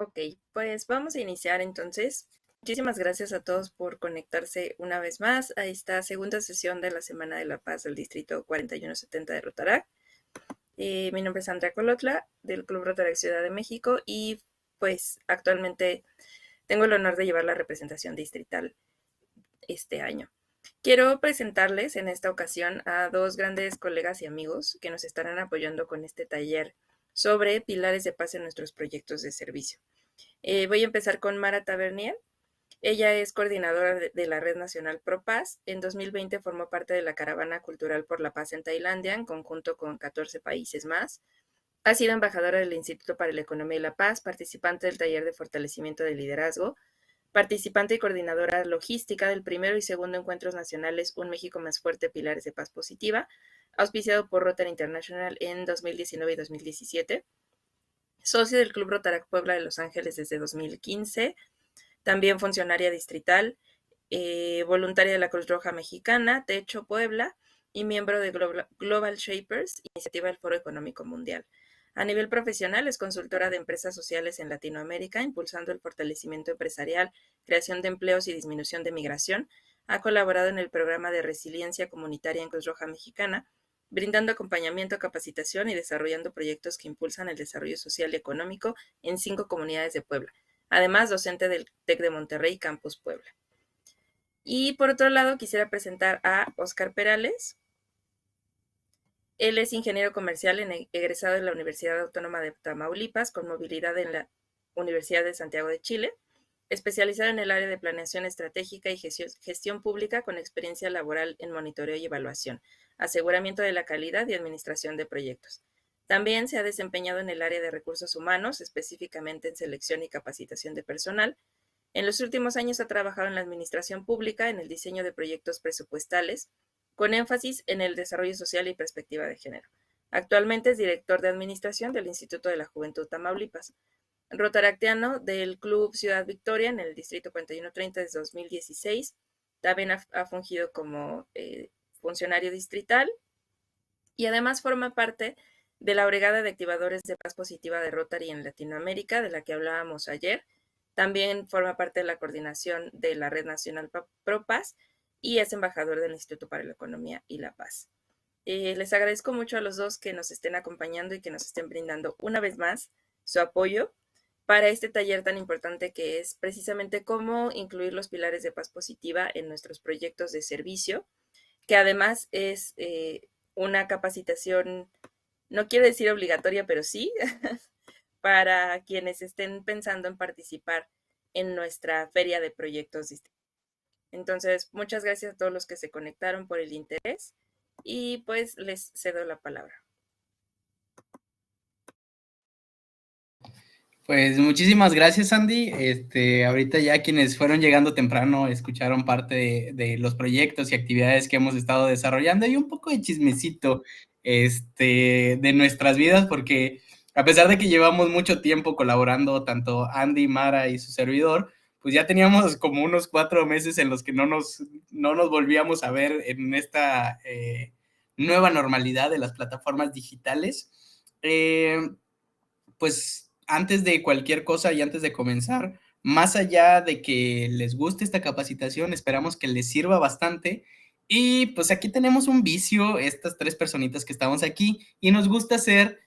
Ok, pues vamos a iniciar entonces. Muchísimas gracias a todos por conectarse una vez más a esta segunda sesión de la Semana de la Paz del Distrito 4170 de Rotaract. Mi nombre es Andrea Colotla, del Club Rotaract Ciudad de México, y pues actualmente tengo el honor de llevar la representación distrital este año. Quiero presentarles en esta ocasión a dos grandes colegas y amigos que nos estarán apoyando con este taller sobre pilares de paz en nuestros proyectos de servicio. Voy a empezar con Mara Tavernier. Ella es coordinadora de la Red Nacional Pro Paz. En 2020 formó parte de la Caravana Cultural por la Paz en Tailandia, en conjunto con 14 países más. Ha sido embajadora del Instituto para la Economía y la Paz, participante del taller de fortalecimiento del liderazgo, participante y coordinadora logística del primero y segundo encuentros nacionales Un México Más Fuerte, Pilares de Paz Positiva, auspiciado por Rotary International en 2019 y 2017. Socio del Club Rotaract Puebla de Los Ángeles desde 2015, también funcionaria distrital, voluntaria de la Cruz Roja Mexicana, Techo Puebla, y miembro de Global Shapers, iniciativa del Foro Económico Mundial. A nivel profesional, es consultora de empresas sociales en Latinoamérica, impulsando el fortalecimiento empresarial, creación de empleos y disminución de migración. Ha colaborado en el programa de resiliencia comunitaria en Cruz Roja Mexicana, brindando acompañamiento, capacitación y desarrollando proyectos que impulsan el desarrollo social y económico en 5 comunidades de Puebla. Además, docente del TEC de Monterrey, Campus Puebla. Y por otro lado, quisiera presentar a Oscar Perales. Él es ingeniero comercial egresado de la Universidad Autónoma de Tamaulipas, con movilidad en la Universidad de Santiago de Chile, especializado en el área de planeación estratégica y gestión pública, con experiencia laboral en monitoreo y evaluación, aseguramiento de la calidad y administración de proyectos. También se ha desempeñado en el área de recursos humanos, específicamente en selección y capacitación de personal. En los últimos años ha trabajado en la administración pública, en el diseño de proyectos presupuestales, con énfasis en el desarrollo social y perspectiva de género. Actualmente es director de administración del Instituto de la Juventud Tamaulipas. Rotaractiano del Club Ciudad Victoria en el Distrito 4130 desde 2016. También ha fungido como funcionario distrital y además forma parte de la Brigada de Activadores de Paz Positiva de Rotary en Latinoamérica, de la que hablábamos ayer. También forma parte de la coordinación de la Red Nacional Pro Paz y es embajador del Instituto para la Economía y la Paz. Les agradezco mucho a los dos que nos estén acompañando y que nos estén brindando una vez más su apoyo para este taller tan importante que es precisamente cómo incluir los pilares de paz positiva en nuestros proyectos de servicio, que además es una capacitación, no quiero decir obligatoria, pero sí, para quienes estén pensando en participar en nuestra feria de proyectos distritales. Entonces, muchas gracias a todos los que se conectaron por el interés y pues les cedo la palabra. Pues muchísimas gracias, Andy. Ahorita ya quienes fueron llegando temprano escucharon parte de los proyectos y actividades que hemos estado desarrollando y un poco de chismecito de nuestras vidas, porque a pesar de que llevamos mucho tiempo colaborando, tanto Andy, Mara y su servidor, pues ya teníamos como unos 4 meses en los que no nos volvíamos a ver en esta nueva normalidad de las plataformas digitales. Pues antes de cualquier cosa y antes de comenzar, más allá de que les guste esta capacitación, esperamos que les sirva bastante. Y pues aquí tenemos un vicio, estas 3 personitas que estamos aquí, y nos gusta hacer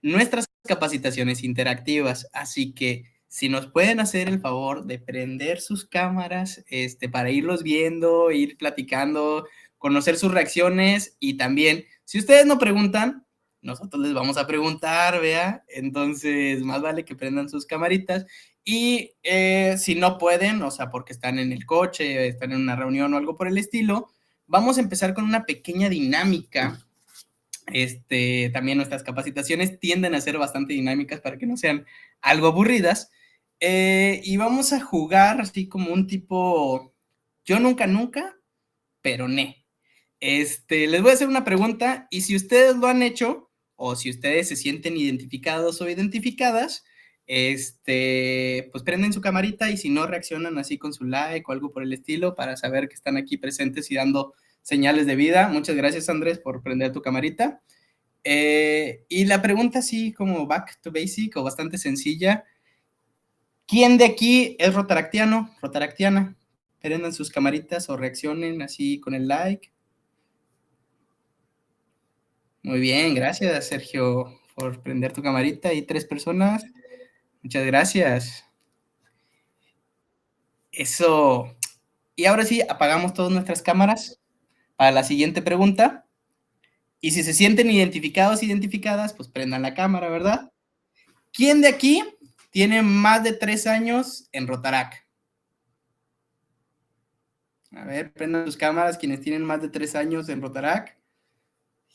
nuestras capacitaciones interactivas. Así que si nos pueden hacer el favor de prender sus cámaras para irlos viendo, ir platicando, conocer sus reacciones y también, si ustedes no preguntan, nosotros les vamos a preguntar, ¿vea? Entonces, más vale que prendan sus camaritas y si no pueden, o sea, porque están en el coche, están en una reunión o algo por el estilo, vamos a empezar con una pequeña dinámica. También nuestras capacitaciones tienden a ser bastante dinámicas para que no sean algo aburridas. Y vamos a jugar así como un tipo yo nunca, pero ne. Les voy a hacer una pregunta y si ustedes lo han hecho o si ustedes se sienten identificados o identificadas, pues prenden su camarita y si no reaccionan así con su like o algo por el estilo para saber que están aquí presentes y dando señales de vida. Muchas gracias, Andrés, por prender tu camarita. Y la pregunta así como back to basic o bastante sencilla. ¿Quién de aquí es rotaractiano, rotaractiana? Prendan sus camaritas o reaccionen así con el like. Muy bien, gracias Sergio por prender tu camarita y 3 personas. Muchas gracias. Eso. Y ahora sí, apagamos todas nuestras cámaras para la siguiente pregunta. Y si se sienten identificados, identificadas, pues prendan la cámara, ¿verdad? ¿Quién de aquí tiene más de 3 años en Rotarac? A ver, prendan sus cámaras quienes tienen más de 3 años en Rotarac.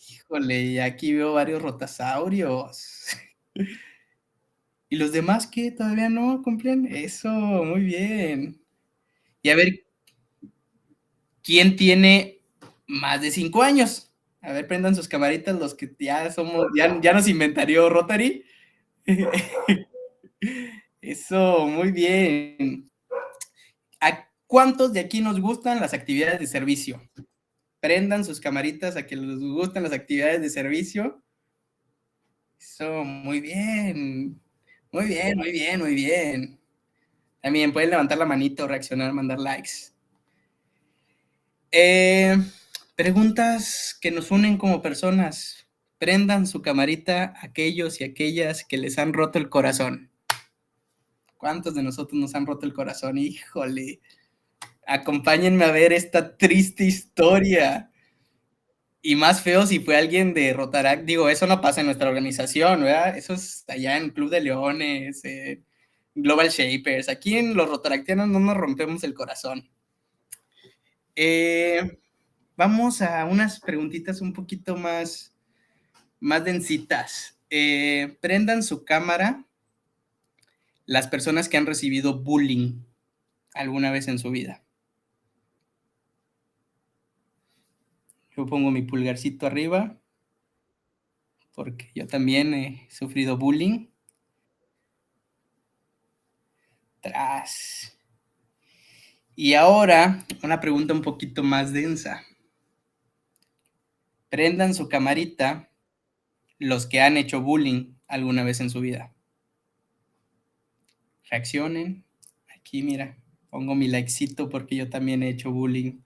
Híjole, aquí veo varios rotasaurios. ¿Y los demás qué? ¿Todavía no cumplen? Eso, muy bien. Y a ver, ¿quién tiene más de 5 años? A ver, prendan sus camaritas los que ya somos, ya nos inventarió Rotary. Eso, muy bien. ¿A cuántos de aquí nos gustan las actividades de servicio? Prendan sus camaritas a que les gustan las actividades de servicio. Eso, muy bien. Muy bien, muy bien, muy bien. También pueden levantar la manita o reaccionar, mandar likes. Preguntas que nos unen como personas. Prendan su camarita aquellos y aquellas que les han roto el corazón. ¿Cuántos de nosotros nos han roto el corazón? Híjole. Acompáñenme a ver esta triste historia. Y más feo si fue alguien de Rotaract. Digo, eso no pasa en nuestra organización, ¿verdad? Eso es allá en Club de Leones, Global Shapers. Aquí en los rotaractianos no nos rompemos el corazón. Vamos a unas preguntitas un poquito más densitas. Prendan su cámara las personas que han recibido bullying alguna vez en su vida. Yo pongo mi pulgarcito arriba porque yo también he sufrido bullying. Tras. Y ahora, una pregunta un poquito más densa. Prendan su camarita los que han hecho bullying alguna vez en su vida. Reaccionen. Aquí, mira, pongo mi likecito porque yo también he hecho bullying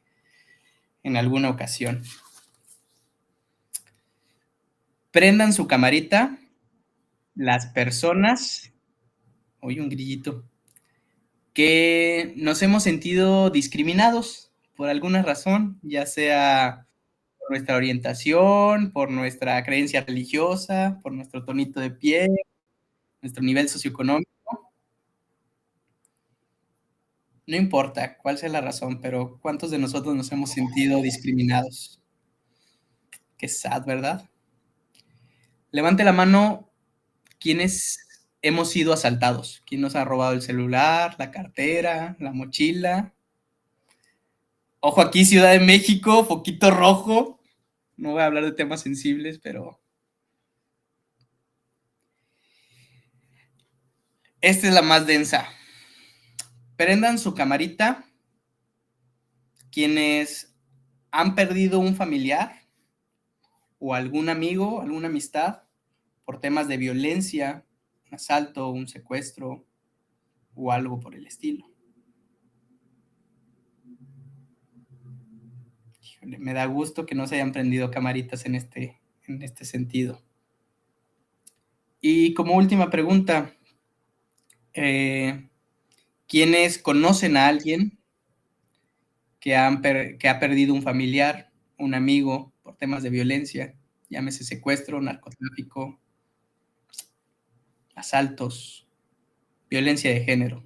en alguna ocasión. Prendan su camarita las personas, oye, un grillito, que nos hemos sentido discriminados por alguna razón, ya sea por nuestra orientación, por nuestra creencia religiosa, por nuestro tonito de piel, nuestro nivel socioeconómico. No importa cuál sea la razón, pero ¿cuántos de nosotros nos hemos sentido discriminados? Qué sad, ¿verdad? Levante la mano quienes hemos sido asaltados. ¿Quién nos ha robado el celular, la cartera, la mochila? Ojo aquí, Ciudad de México, foquito rojo. No voy a hablar de temas sensibles, pero esta es la más densa. Prendan su camarita quienes han perdido un familiar o algún amigo, alguna amistad por temas de violencia, un asalto, un secuestro o algo por el estilo. Híjole, me da gusto que no se hayan prendido camaritas en este sentido. Y como última pregunta, ¿quiénes conocen a alguien que ha perdido un familiar, un amigo por temas de violencia, llámese secuestro, narcotráfico, asaltos, violencia de género?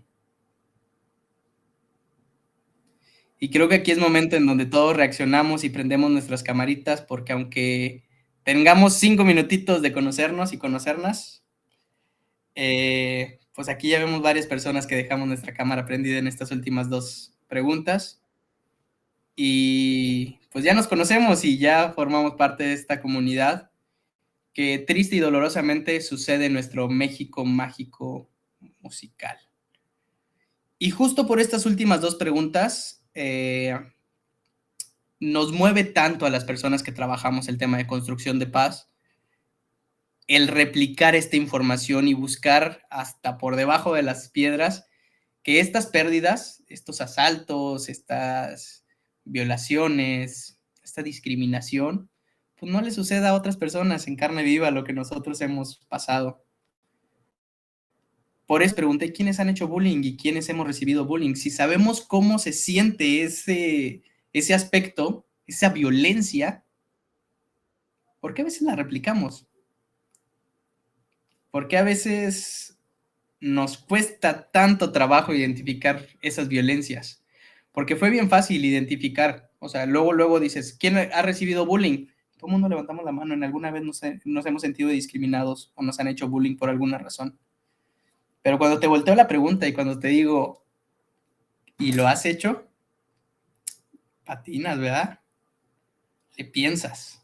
Y creo que aquí es momento en donde todos reaccionamos y prendemos nuestras camaritas, porque aunque tengamos 5 minutitos de conocernos y conocernos, pues aquí ya vemos varias personas que dejamos nuestra cámara prendida en estas últimas 2 preguntas. Y pues ya nos conocemos y ya formamos parte de esta comunidad que triste y dolorosamente sucede en nuestro México mágico musical. Y justo por estas últimas 2 preguntas, nos mueve tanto a las personas que trabajamos el tema de construcción de paz, el replicar esta información y buscar hasta por debajo de las piedras que estas pérdidas, estos asaltos, estas violaciones, esta discriminación, pues no le suceda a otras personas en carne viva lo que nosotros hemos pasado. Por eso pregunté quiénes han hecho bullying y quiénes hemos recibido bullying. Si sabemos cómo se siente ese aspecto, esa violencia, ¿por qué a veces la replicamos? ¿Por qué a veces nos cuesta tanto trabajo identificar esas violencias? Porque fue bien fácil identificar. O sea, luego dices, ¿quién ha recibido bullying? Todo el mundo levantamos la mano. En alguna vez nos hemos sentido discriminados o nos han hecho bullying por alguna razón. Pero cuando te volteo la pregunta y cuando te digo, ¿y lo has hecho? Patinas, ¿verdad? Le piensas.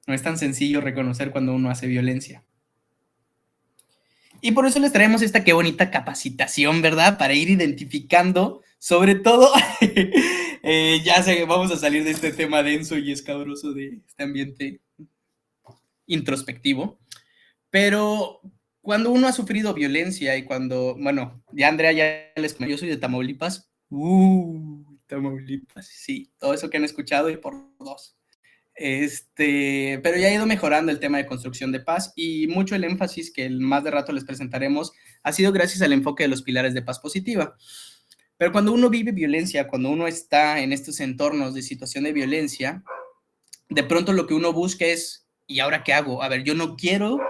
No es tan sencillo reconocer cuando uno hace violencia. Y por eso les traemos esta qué bonita capacitación, ¿verdad? Para ir identificando, sobre todo, ya sé que vamos a salir de este tema denso y escabroso de este ambiente introspectivo, pero cuando uno ha sufrido violencia y cuando, bueno, ya Andrea ya les comenté, yo soy de Tamaulipas, Tamaulipas, sí, todo eso que han escuchado y por dos. Pero ya ha ido mejorando el tema de construcción de paz y mucho el énfasis que más de rato les presentaremos ha sido gracias al enfoque de los pilares de paz positiva. Pero cuando uno vive violencia, cuando uno está en estos entornos de situación de violencia, de pronto lo que uno busca es, ¿y ahora qué hago? A ver, yo no quiero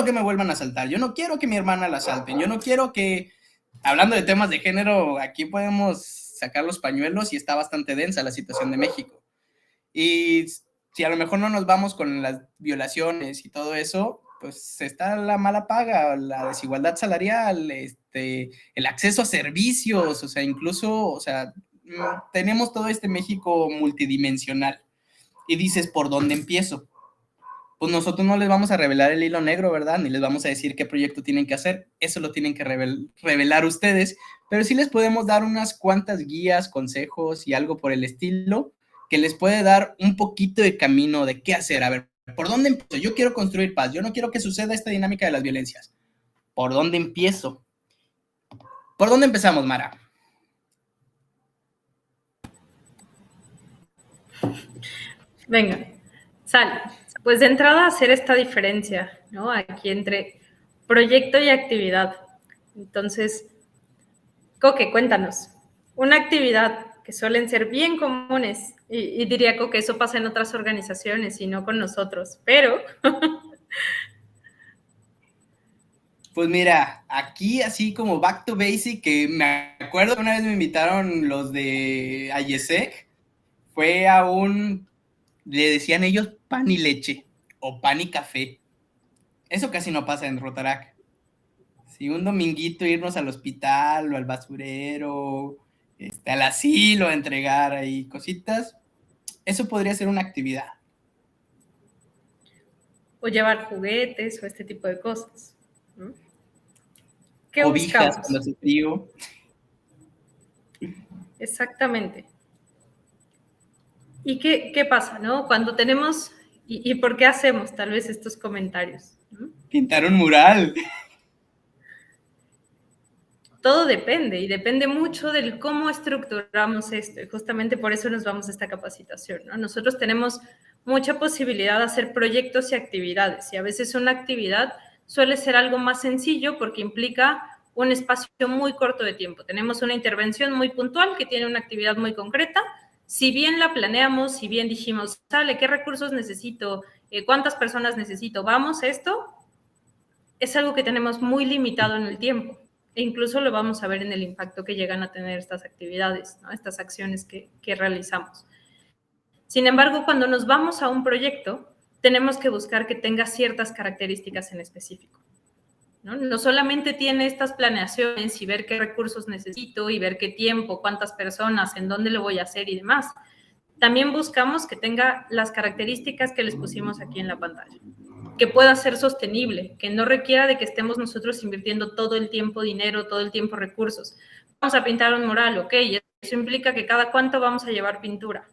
que me vuelvan a asaltar, yo no quiero que mi hermana la asalten, yo no quiero que, hablando de temas de género, aquí podemos sacar los pañuelos y está bastante densa la situación de México. Y si a lo mejor no nos vamos con las violaciones y todo eso, pues está la mala paga, la desigualdad salarial, el acceso a servicios, o sea, incluso, o sea, tenemos todo este México multidimensional. Y dices, ¿por dónde empiezo? Pues nosotros no les vamos a revelar el hilo negro, ¿verdad? Ni les vamos a decir qué proyecto tienen que hacer. Eso lo tienen que revelar ustedes. Pero sí les podemos dar unas cuantas guías, consejos y algo por el estilo que les puede dar un poquito de camino de qué hacer. A ver, ¿por dónde empiezo? Yo quiero construir paz. Yo no quiero que suceda esta dinámica de las violencias. ¿Por dónde empiezo? ¿Por dónde empezamos, Mara? Venga, sale. Pues de entrada hacer esta diferencia, ¿no? Aquí entre proyecto y actividad. Entonces, Coque, cuéntanos. Una actividad que suelen ser bien comunes, y diría que eso pasa en otras organizaciones y no con nosotros, pero... Pues mira, aquí así como back to basic, que me acuerdo que una vez me invitaron los de IESEC, fue a le decían ellos pan y leche, o pan y café. Eso casi no pasa en Rotarac. Si un dominguito irnos al hospital o al basurero, al asilo a entregar ahí cositas, eso podría ser una actividad. O llevar juguetes o este tipo de cosas, ¿no? ¿Qué Cobijas buscamos? cuando hace frío. Exactamente. ¿Y qué pasa, no? Cuando tenemos, y por qué hacemos tal vez estos comentarios, ¿no? Pintar un mural. Todo depende, y depende mucho del cómo estructuramos esto, y justamente por eso nos vamos a esta capacitación, ¿no? Nosotros tenemos mucha posibilidad de hacer proyectos y actividades, y a veces una actividad suele ser algo más sencillo porque implica un espacio muy corto de tiempo. Tenemos una intervención muy puntual que tiene una actividad muy concreta. Si bien la planeamos, si bien dijimos, sale, ¿qué recursos necesito? ¿Cuántas personas necesito? Vamos, esto es algo que tenemos muy limitado en el tiempo. E incluso lo vamos a ver en el impacto que llegan a tener estas actividades, ¿no? Estas acciones que realizamos. Sin embargo, cuando nos vamos a un proyecto, tenemos que buscar que tenga ciertas características en específico. No solamente tiene estas planeaciones y ver qué recursos necesito y ver qué tiempo, cuántas personas, en dónde lo voy a hacer y demás. También buscamos que tenga las características que les pusimos aquí en la pantalla, que pueda ser sostenible, que no requiera de que estemos nosotros invirtiendo todo el tiempo dinero, todo el tiempo recursos. Vamos a pintar un mural, ok, eso implica que cada cuánto vamos a llevar pintura.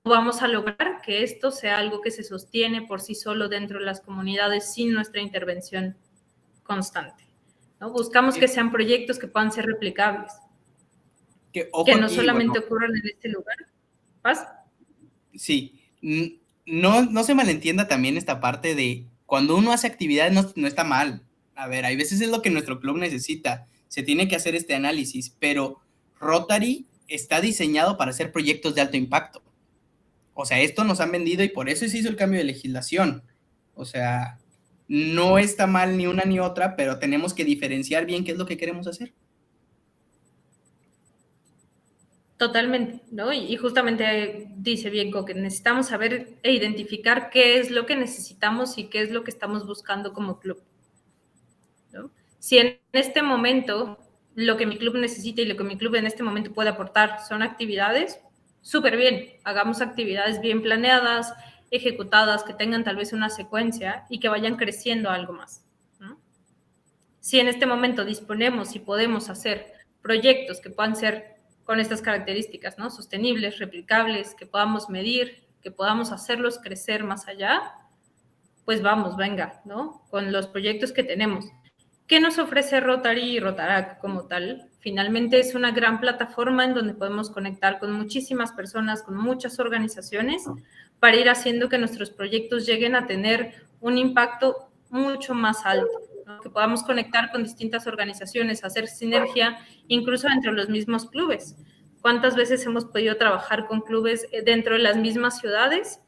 Vamos a lograr que esto sea algo que se sostiene por sí solo dentro de las comunidades sin nuestra intervención constante. ¿no? Buscamos que sean proyectos que puedan ser replicables, Que, ojo que no aquí, solamente bueno, ocurran en este lugar. ¿Paz? sí, no se malentienda también esta parte de cuando uno hace actividades no está mal. A ver, hay veces es lo que nuestro club necesita. Se tiene que hacer este análisis, pero Rotary está diseñado para hacer proyectos de alto impacto. O sea, esto nos han vendido y por eso se hizo el cambio de legislación. O sea, no está mal ni una ni otra, pero tenemos que diferenciar bien qué es lo que queremos hacer. Totalmente, ¿no? Y justamente dice bien que necesitamos saber e identificar qué es lo que necesitamos y qué es lo que estamos buscando como club, ¿no? Si en este momento lo que mi club necesita y lo que mi club en este momento puede aportar son actividades, súper bien, hagamos actividades bien planeadas, ejecutadas, que tengan tal vez una secuencia y que vayan creciendo algo más, ¿no? Si en este momento disponemos y podemos hacer proyectos que puedan ser con estas características, ¿no? Sostenibles, replicables, que podamos medir, que podamos hacerlos crecer más allá, pues vamos, venga, ¿no? Con los proyectos que tenemos. ¿Qué nos ofrece Rotary y Rotaract como tal? Finalmente es una gran plataforma en donde podemos conectar con muchísimas personas, con muchas organizaciones, para ir haciendo que nuestros proyectos lleguen a tener un impacto mucho más alto, ¿no? Que podamos conectar con distintas organizaciones, hacer sinergia, incluso entre los mismos clubes. ¿Cuántas veces hemos podido trabajar con clubes dentro de las mismas ciudades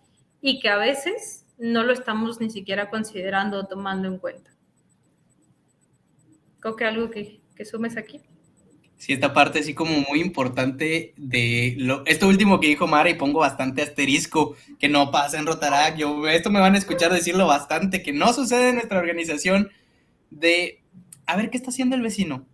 y que a veces no lo estamos ni siquiera considerando o tomando en cuenta? Creo que algo que sumes aquí. Sí, esta parte así como muy importante esto último que dijo Mara y pongo bastante asterisco, que no pasa en Rotaract, esto me van a escuchar decirlo bastante, que no sucede en nuestra organización, de a ver qué está haciendo el vecino.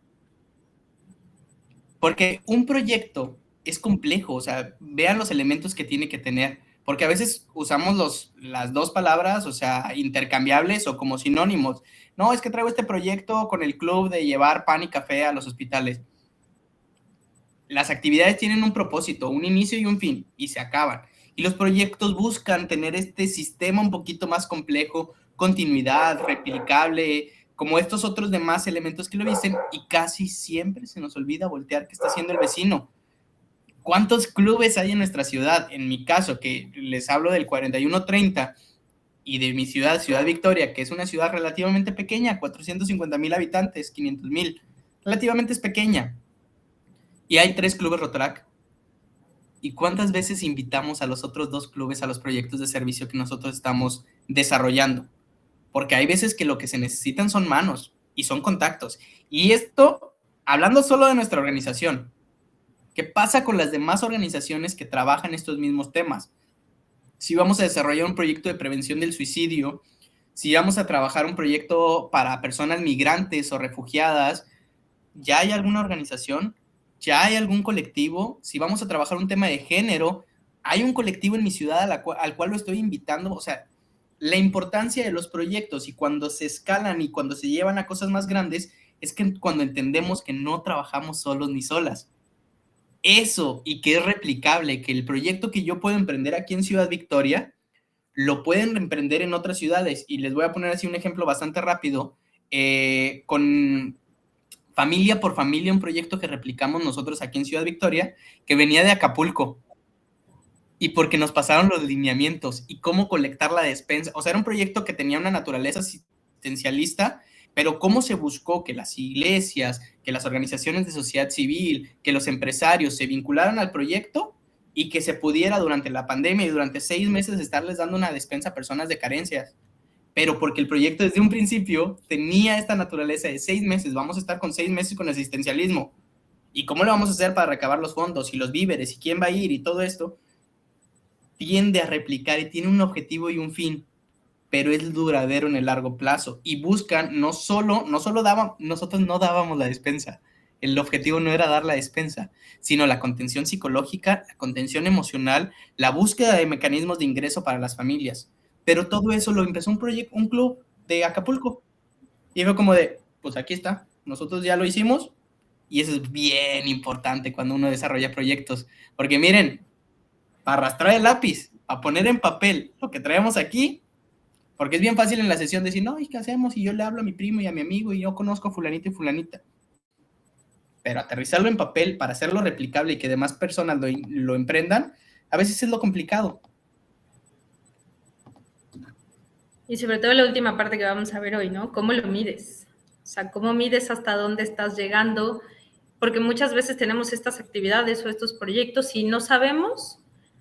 Porque un proyecto es complejo, o sea, vean los elementos que tiene que tener, porque a veces usamos las dos palabras, o sea, intercambiables o como sinónimos. No, es que traigo este proyecto con el club de llevar pan y café a los hospitales. Las actividades tienen un propósito, un inicio y un fin, y se acaban. Y los proyectos buscan tener este sistema un poquito más complejo, continuidad, replicable, como estos otros demás elementos que lo dicen, y casi siempre se nos olvida voltear qué está haciendo el vecino. ¿Cuántos clubes hay en nuestra ciudad? En mi caso, que les hablo del 4130, y de mi ciudad, Ciudad Victoria, que es una ciudad relativamente pequeña, 450,000 habitantes, 500,000, relativamente es pequeña. Y hay 3 clubes Rotaract. ¿Y cuántas veces invitamos a los otros 2 clubes a los proyectos de servicio que nosotros estamos desarrollando? Porque hay veces que lo que se necesitan son manos y son contactos. Y esto, hablando solo de nuestra organización, ¿qué pasa con las demás organizaciones que trabajan estos mismos temas? Si vamos a desarrollar un proyecto de prevención del suicidio, si vamos a trabajar un proyecto para personas migrantes o refugiadas, ¿ya hay alguna organización? ¿Ya hay algún colectivo? Si vamos a trabajar un tema de género, ¿hay un colectivo en mi ciudad al cual lo estoy invitando? O sea, la importancia de los proyectos y cuando se escalan y cuando se llevan a cosas más grandes, es que cuando entendemos que no trabajamos solos ni solas. Eso, y que es replicable, que el proyecto que yo puedo emprender aquí en Ciudad Victoria, lo pueden emprender en otras ciudades. Y les voy a poner así un ejemplo bastante rápido, con Familia por Familia, un proyecto que replicamos nosotros aquí en Ciudad Victoria, que venía de Acapulco, y porque nos pasaron los lineamientos y cómo colectar la despensa. O sea, era un proyecto que tenía una naturaleza asistencialista, pero cómo se buscó que las iglesias, que las organizaciones de sociedad civil, que los empresarios se vincularan al proyecto y que se pudiera durante la pandemia y durante 6 meses estarles dando una despensa a personas de carencias. Pero porque el proyecto desde un principio tenía esta naturaleza de 6 meses, vamos a estar con 6 meses con asistencialismo. ¿Y cómo lo vamos a hacer para recabar los fondos y los víveres y quién va a ir y todo esto? Tiende a replicar y tiene un objetivo y un fin, pero es duradero en el largo plazo. Y buscan, nosotros no dábamos la despensa. El objetivo no era dar la despensa, sino la contención psicológica, la contención emocional, la búsqueda de mecanismos de ingreso para las familias. Pero todo eso lo empezó un club de Acapulco. Y fue como de, pues aquí está, nosotros ya lo hicimos. Y eso es bien importante cuando uno desarrolla proyectos. Porque miren, para arrastrar el lápiz, a poner en papel lo que traemos aquí, Porque es bien fácil en la sesión decir, no, ¿y qué hacemos? Y yo le hablo a mi primo y a mi amigo y yo conozco a fulanito y fulanita. Pero aterrizarlo en papel para hacerlo replicable y que demás personas lo emprendan, a veces es lo complicado. Y sobre todo la última parte que vamos a ver hoy, ¿no? ¿Cómo lo mides? O sea, ¿cómo mides hasta dónde estás llegando? Porque muchas veces tenemos estas actividades o estos proyectos y no sabemos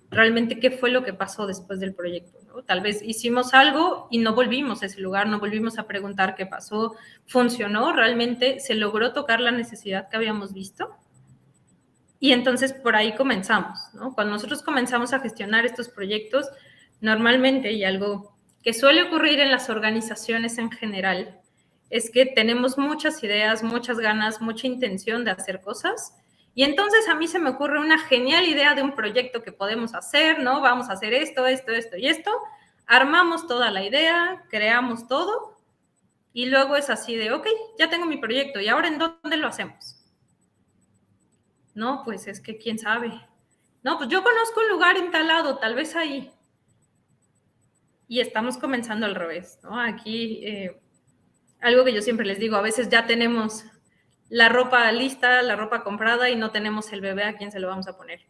realmente qué fue lo que pasó después del proyecto, ¿no? Tal vez hicimos algo y no volvimos a ese lugar, no volvimos a preguntar qué pasó, funcionó, realmente se logró tocar la necesidad que habíamos visto. Y entonces por ahí comenzamos, ¿no? Cuando nosotros comenzamos a gestionar estos proyectos, normalmente, y algo que suele ocurrir en las organizaciones en general, es que tenemos muchas ideas, muchas ganas, mucha intención de hacer cosas, y entonces a mí se me ocurre una genial idea de un proyecto que podemos hacer, ¿no? Vamos a hacer esto, esto, esto y esto, armamos toda la idea, creamos todo, y luego es así de, ok, ya tengo mi proyecto, ¿y ahora en dónde lo hacemos? No, pues es que quién sabe. No, pues yo conozco un lugar en tal lado, tal vez ahí. Y estamos comenzando al revés, ¿no? Aquí, algo que yo siempre les digo, a veces ya tenemos la ropa lista, la ropa comprada y no tenemos el bebé a quién se lo vamos a poner.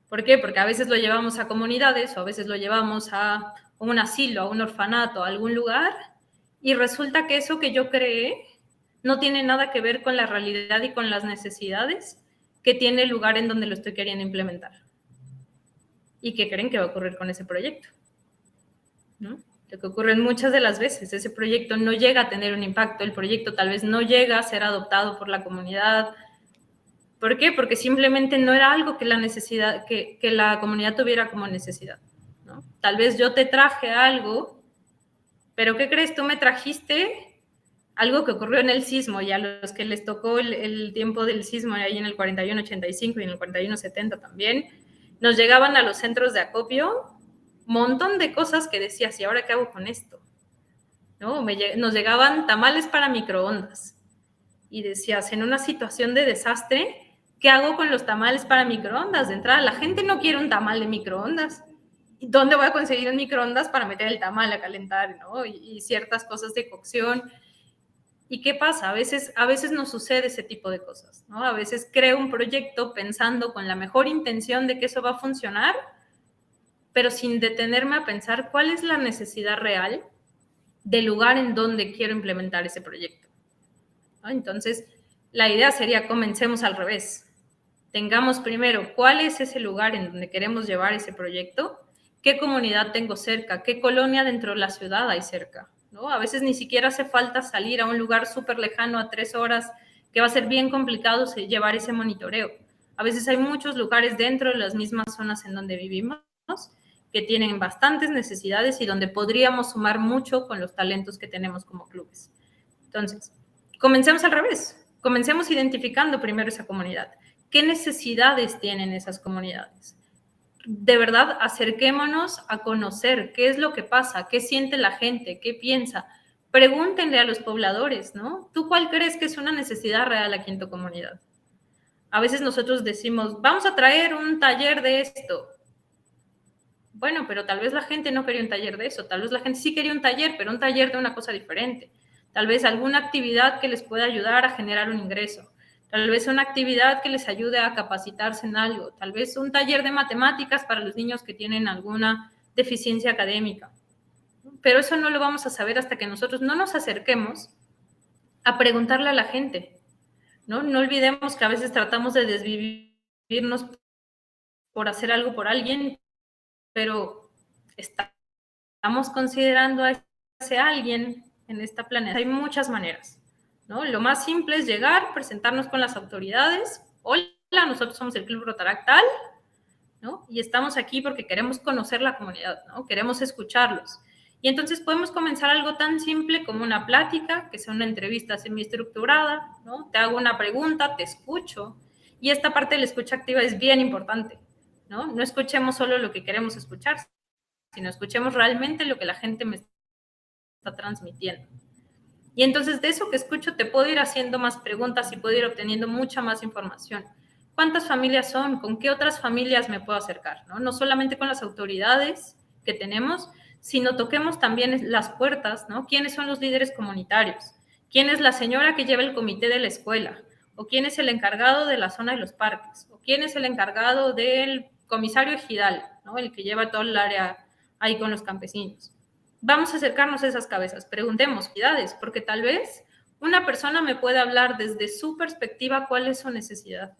¿Por qué? Porque a veces lo llevamos a comunidades o a veces lo llevamos a un asilo, a un orfanato, a algún lugar y resulta que eso que yo creé no tiene nada que ver con la realidad y con las necesidades que tiene el lugar en donde lo estoy queriendo implementar. ¿Y qué creen que va a ocurrir con ese proyecto? ¿No? Lo que ocurre muchas de las veces, ese proyecto no llega a tener un impacto, el proyecto tal vez no llega a ser adoptado por la comunidad. ¿Por qué? Porque simplemente no era algo que la necesidad, que la comunidad tuviera como necesidad, ¿no? Tal vez yo te traje algo, pero ¿qué crees? Tú me trajiste algo que ocurrió en el sismo, y a los que les tocó el tiempo del sismo, ahí en el 41-85 y en el 41-70 también, nos llegaban a los centros de acopio un montón de cosas que decías, ¿y ahora qué hago con esto? ¿No? Nos llegaban tamales para microondas, y decías, en una situación de desastre, ¿qué hago con los tamales para microondas? De entrada, la gente no quiere un tamal de microondas. ¿Dónde voy a conseguir un microondas para meter el tamal a calentar, ¿no? Y ciertas cosas de cocción. ¿Y qué pasa? A veces nos sucede ese tipo de cosas, ¿no? A veces creo un proyecto pensando con la mejor intención de que eso va a funcionar, pero sin detenerme a pensar cuál es la necesidad real del lugar en donde quiero implementar ese proyecto, ¿no? Entonces, la idea sería comencemos al revés. Tengamos primero cuál es ese lugar en donde queremos llevar ese proyecto, qué comunidad tengo cerca, qué colonia dentro de la ciudad hay cerca, ¿no? A veces ni siquiera hace falta salir a un lugar súper lejano a 3 horas, que va a ser bien complicado llevar ese monitoreo. A veces hay muchos lugares dentro de las mismas zonas en donde vivimos que tienen bastantes necesidades y donde podríamos sumar mucho con los talentos que tenemos como clubes. Entonces, comencemos al revés. Comencemos identificando primero esa comunidad. ¿Qué necesidades tienen esas comunidades? De verdad, acerquémonos a conocer qué es lo que pasa, qué siente la gente, qué piensa. Pregúntenle a los pobladores, ¿no? ¿Tú cuál crees que es una necesidad real aquí en tu comunidad? A veces nosotros decimos, vamos a traer un taller de esto. Bueno, pero tal vez la gente no quería un taller de eso, tal vez la gente sí quería un taller, pero un taller de una cosa diferente. Tal vez alguna actividad que les pueda ayudar a generar un ingreso. Tal vez una actividad que les ayude a capacitarse en algo. Tal vez un taller de matemáticas para los niños que tienen alguna deficiencia académica. Pero eso no lo vamos a saber hasta que nosotros no nos acerquemos a preguntarle a la gente, ¿no? No olvidemos que a veces tratamos de desvivirnos por hacer algo por alguien, pero estamos considerando a ese alguien en esta planeta. Hay muchas maneras, ¿no? Lo más simple es llegar, presentarnos con las autoridades. Hola, nosotros somos el Club Rotaract tal, ¿no? Y estamos aquí porque queremos conocer la comunidad, ¿no? Queremos escucharlos. Y entonces podemos comenzar algo tan simple como una plática, que sea una entrevista semiestructurada, ¿no? Te hago una pregunta, te escucho. Y esta parte de la escucha activa es bien importante, ¿no? No escuchemos solo lo que queremos escuchar, sino escuchemos realmente lo que la gente me está transmitiendo. Y entonces de eso que escucho te puedo ir haciendo más preguntas y puedo ir obteniendo mucha más información. ¿Cuántas familias son? ¿Con qué otras familias me puedo acercar? No solamente con las autoridades que tenemos, sino toquemos también las puertas, ¿no? ¿Quiénes son los líderes comunitarios? ¿Quién es la señora que lleva el comité de la escuela? ¿O quién es el encargado de la zona de los parques? ¿O quién es el encargado del comisario ejidal, ¿no? El que lleva todo el área ahí con los campesinos? Vamos a acercarnos a esas cabezas, preguntemos, porque tal vez una persona me puede hablar desde su perspectiva cuál es su necesidad,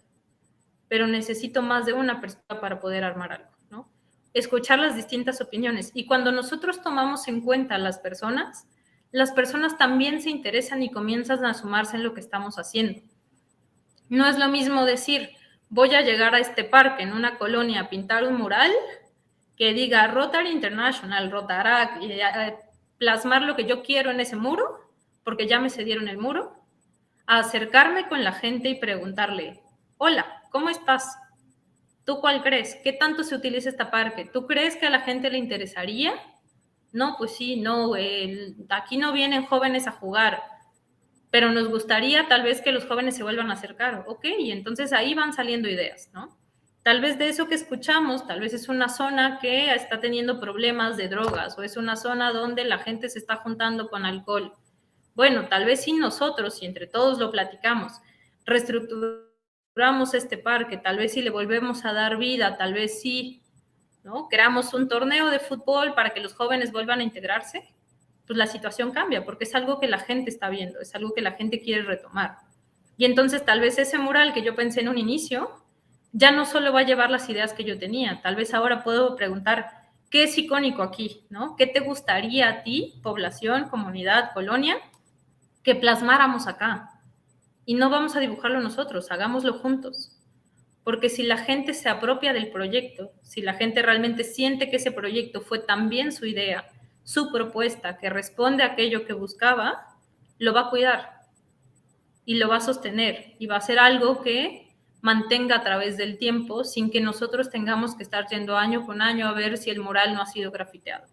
pero necesito más de una persona para poder armar algo, ¿no? Escuchar las distintas opiniones. Y cuando nosotros tomamos en cuenta a las personas también se interesan y comienzan a sumarse en lo que estamos haciendo. No es lo mismo decir, voy a llegar a este parque en una colonia a pintar un mural que diga Rotary International, Rotarac, y plasmar lo que yo quiero en ese muro, porque ya me cedieron el muro, a acercarme con la gente y preguntarle, hola, ¿cómo estás? ¿Tú cuál crees? ¿Qué tanto se utiliza este parque? ¿Tú crees que a la gente le interesaría? No, pues sí, no, aquí no vienen jóvenes a jugar, pero nos gustaría tal vez que los jóvenes se vuelvan a acercar. Ok, y entonces ahí van saliendo ideas, ¿no? Tal vez de eso que escuchamos, tal vez es una zona que está teniendo problemas de drogas o es una zona donde la gente se está juntando con alcohol. Bueno, tal vez sí nosotros, si entre todos lo platicamos, reestructuramos este parque, tal vez sí le volvemos a dar vida, tal vez sí, ¿no? Creamos un torneo de fútbol para que los jóvenes vuelvan a integrarse, pues la situación cambia, porque es algo que la gente está viendo, es algo que la gente quiere retomar. Y entonces tal vez ese mural que yo pensé en un inicio, ya no solo va a llevar las ideas que yo tenía, tal vez ahora puedo preguntar, ¿qué es icónico aquí? ¿No? ¿Qué te gustaría a ti, población, comunidad, colonia, que plasmáramos acá? Y no vamos a dibujarlo nosotros, hagámoslo juntos. Porque si la gente se apropia del proyecto, si la gente realmente siente que ese proyecto fue también su idea, su propuesta, que responde a aquello que buscaba, lo va a cuidar y lo va a sostener y va a ser algo que mantenga a través del tiempo sin que nosotros tengamos que estar yendo año con año a ver si el mural no ha sido grafiteado,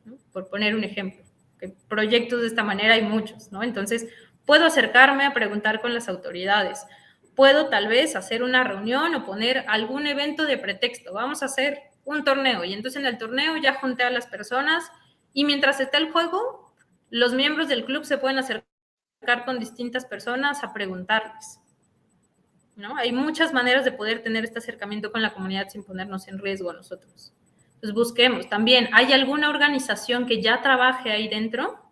¿no? Por poner un ejemplo. Que proyectos de esta manera hay muchos, ¿no? Entonces, puedo acercarme a preguntar con las autoridades, puedo tal vez hacer una reunión o poner algún evento de pretexto, vamos a hacer un torneo y entonces en el torneo ya junté a las personas y mientras está el juego, los miembros del club se pueden acercar con distintas personas a preguntarles, ¿no? Hay muchas maneras de poder tener este acercamiento con la comunidad sin ponernos en riesgo a nosotros. Entonces busquemos también, ¿hay alguna organización que ya trabaje ahí dentro?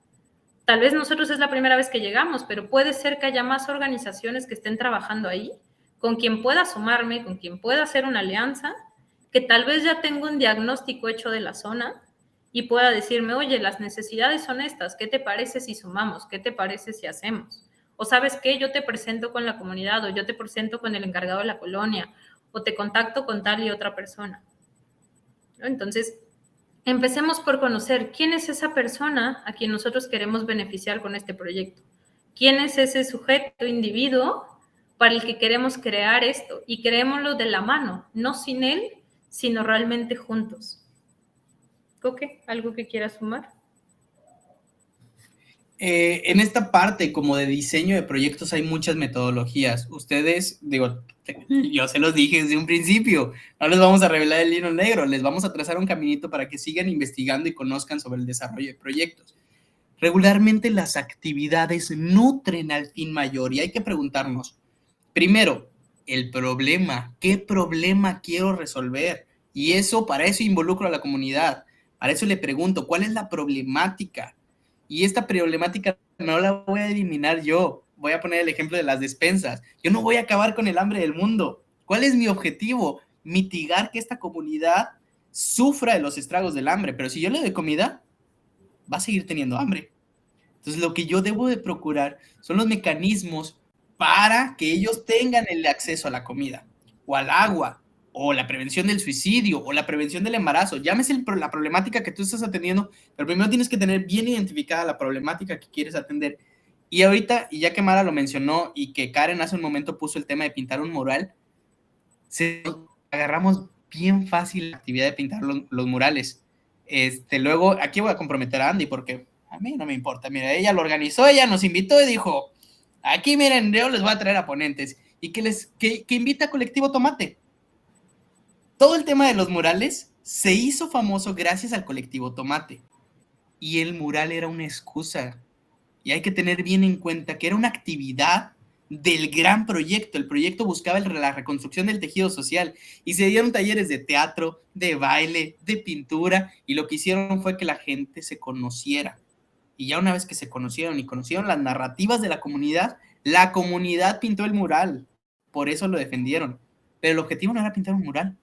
Tal vez nosotros es la primera vez que llegamos, pero puede ser que haya más organizaciones que estén trabajando ahí, con quien pueda sumarme, con quien pueda hacer una alianza, que tal vez ya tenga un diagnóstico hecho de la zona y pueda decirme, oye, las necesidades son estas, ¿qué te parece si sumamos? ¿Qué te parece si hacemos? O sabes qué, yo te presento con la comunidad, o yo te presento con el encargado de la colonia, o te contacto con tal y otra persona, ¿no? Entonces, empecemos por conocer quién es esa persona a quien nosotros queremos beneficiar con este proyecto. ¿Quién es ese sujeto, individuo, para el que queremos crear esto? Y creémoslo de la mano, no sin él, sino realmente juntos. Coque, ¿algo que quieras sumar? En esta parte como de diseño de proyectos hay muchas metodologías. Ustedes, digo, yo se los dije desde un principio, no les vamos a revelar el hilo negro, les vamos a trazar un caminito para que sigan investigando y conozcan sobre el desarrollo de proyectos. Regularmente las actividades nutren al fin mayor y hay que preguntarnos, primero, el problema, ¿qué problema quiero resolver? Y eso, para eso involucro a la comunidad, para eso le pregunto, ¿cuál es la problemática? Y esta problemática no la voy a eliminar yo. Voy a poner el ejemplo de las despensas. Yo no voy a acabar con el hambre del mundo. ¿Cuál es mi objetivo? Mitigar que esta comunidad sufra de los estragos del hambre. Pero si yo le doy comida, va a seguir teniendo hambre. Entonces, lo que yo debo de procurar son los mecanismos para que ellos tengan el acceso a la comida o al agua, o la prevención del suicidio, o la prevención del embarazo, llámese la problemática que tú estás atendiendo, pero primero tienes que tener bien identificada la problemática que quieres atender. Y ahorita, y ya que Mara lo mencionó, y que Karen hace un momento puso el tema de pintar un mural, agarramos bien fácil la actividad de pintar los murales. Luego, aquí voy a comprometer a Andy, porque a mí no me importa, mira, ella lo organizó, ella nos invitó y dijo, aquí miren, yo les voy a traer a ponentes, y que invita a Colectivo Tomate. Todo el tema de los murales se hizo famoso gracias al colectivo Tomate. Y el mural era una excusa. Y hay que tener bien en cuenta que era una actividad del gran proyecto. El proyecto buscaba la reconstrucción del tejido social y se dieron talleres de teatro, de baile, de pintura, y lo que hicieron fue que la gente se conociera. Y ya una vez que se conocieron y conocieron las narrativas de la comunidad pintó el mural. Por eso lo defendieron. Pero el objetivo no era pintar un mural.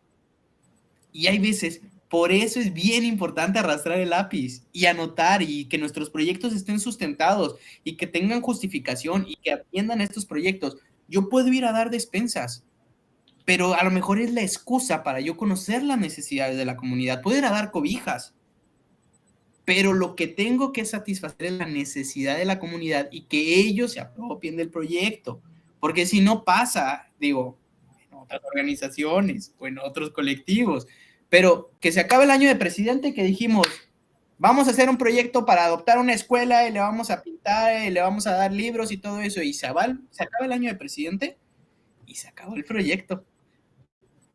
Y hay veces, por eso es bien importante arrastrar el lápiz y anotar y que nuestros proyectos estén sustentados y que tengan justificación y que atiendan estos proyectos. Yo puedo ir a dar despensas, pero a lo mejor es la excusa para yo conocer las necesidades de la comunidad. Puedo ir a dar cobijas, pero lo que tengo que satisfacer es la necesidad de la comunidad y que ellos se apropien del proyecto, porque si no pasa, digo, en otras organizaciones o en otros colectivos, pero que se acabe el año de presidente que dijimos, vamos a hacer un proyecto para adoptar una escuela y le vamos a pintar y le vamos a dar libros y todo eso, y se acaba el año de presidente y se acabó el proyecto.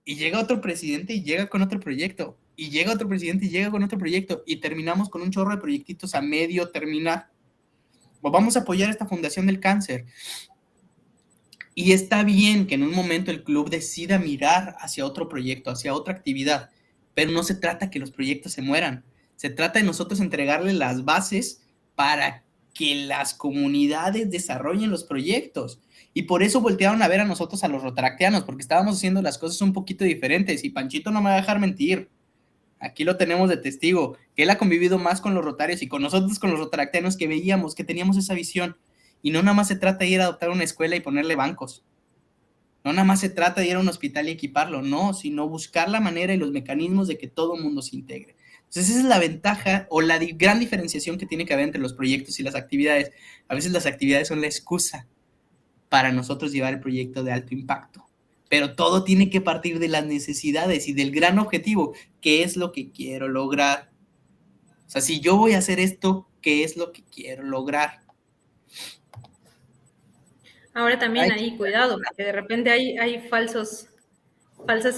Y llega otro presidente y llega con otro proyecto. Y llega otro presidente y llega con otro proyecto. Y terminamos con un chorro de proyectitos a medio terminar. O vamos a apoyar esta Fundación del Cáncer. Y está bien que en un momento el club decida mirar hacia otro proyecto, hacia otra actividad. Pero no se trata que los proyectos se mueran. Se trata de nosotros entregarles las bases para que las comunidades desarrollen los proyectos. Y por eso voltearon a ver a nosotros, a los rotaractianos, porque estábamos haciendo las cosas un poquito diferentes. Y Panchito no me va a dejar mentir. Aquí lo tenemos de testigo, que él ha convivido más con los rotarios y con nosotros, con los rotaractianos, que veíamos, que teníamos esa visión. Y no nada más se trata de ir a adoptar una escuela y ponerle bancos. No nada más se trata de ir a un hospital y equiparlo, no, sino buscar la manera y los mecanismos de que todo el mundo se integre. Entonces esa es la ventaja o la gran diferenciación que tiene que haber entre los proyectos y las actividades. A veces las actividades son la excusa para nosotros llevar el proyecto de alto impacto. Pero todo tiene que partir de las necesidades y del gran objetivo, que es lo que quiero lograr. O sea, si yo voy a hacer esto, ¿qué es lo que quiero lograr? Ahora también ahí, cuidado, porque de repente hay falsas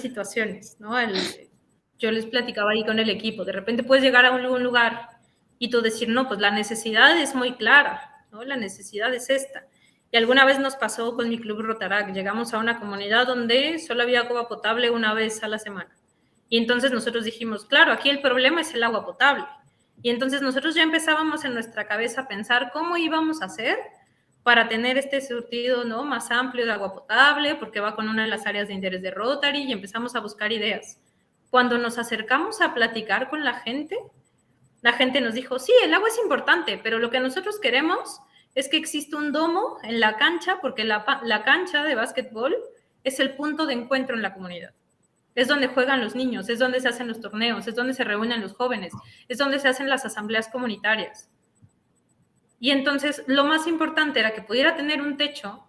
situaciones, ¿no? Yo les platicaba ahí con el equipo, de repente puedes llegar a un lugar y tú decir, no, pues la necesidad es muy clara, ¿no? La necesidad es esta. Y alguna vez nos pasó con mi club Rotarac, llegamos a una comunidad donde solo había agua potable una vez a la semana. Y entonces nosotros dijimos, claro, aquí el problema es el agua potable. Y entonces nosotros ya empezábamos en nuestra cabeza a pensar cómo íbamos a hacer para tener este surtido, ¿no?, más amplio de agua potable, porque va con una de las áreas de interés de Rotary, y empezamos a buscar ideas. Cuando nos acercamos a platicar con la gente nos dijo, sí, el agua es importante, pero lo que nosotros queremos es que exista un domo en la cancha, porque la cancha de básquetbol es el punto de encuentro en la comunidad. Es donde juegan los niños, es donde se hacen los torneos, es donde se reúnen los jóvenes, es donde se hacen las asambleas comunitarias. Y entonces lo más importante era que pudiera tener un techo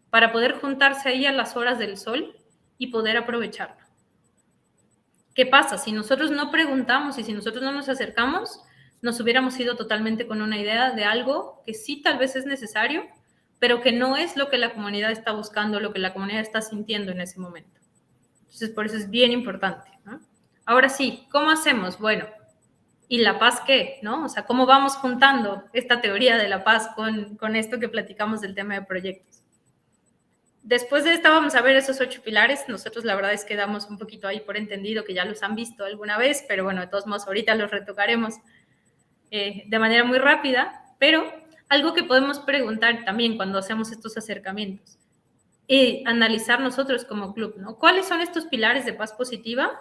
para poder juntarse ahí a las horas del sol y poder aprovecharlo. ¿Qué pasa? Si nosotros no preguntamos y si nosotros no nos acercamos, nos hubiéramos ido totalmente con una idea de algo que sí tal vez es necesario, pero que no es lo que la comunidad está buscando, lo que la comunidad está sintiendo en ese momento. Entonces, por eso es bien importante, ¿no? Ahora sí, ¿cómo hacemos? Bueno, ¿y la paz qué? ¿No? O sea, ¿cómo vamos juntando esta teoría de la paz con esto que platicamos del tema de proyectos? Después de esta vamos a ver esos 8 pilares. Nosotros la verdad es que damos un poquito ahí por entendido que ya los han visto alguna vez, pero bueno, de todos modos ahorita los retocaremos de manera muy rápida, pero algo que podemos preguntar también cuando hacemos estos acercamientos y analizar nosotros como club, ¿no? ¿Cuáles son estos pilares de paz positiva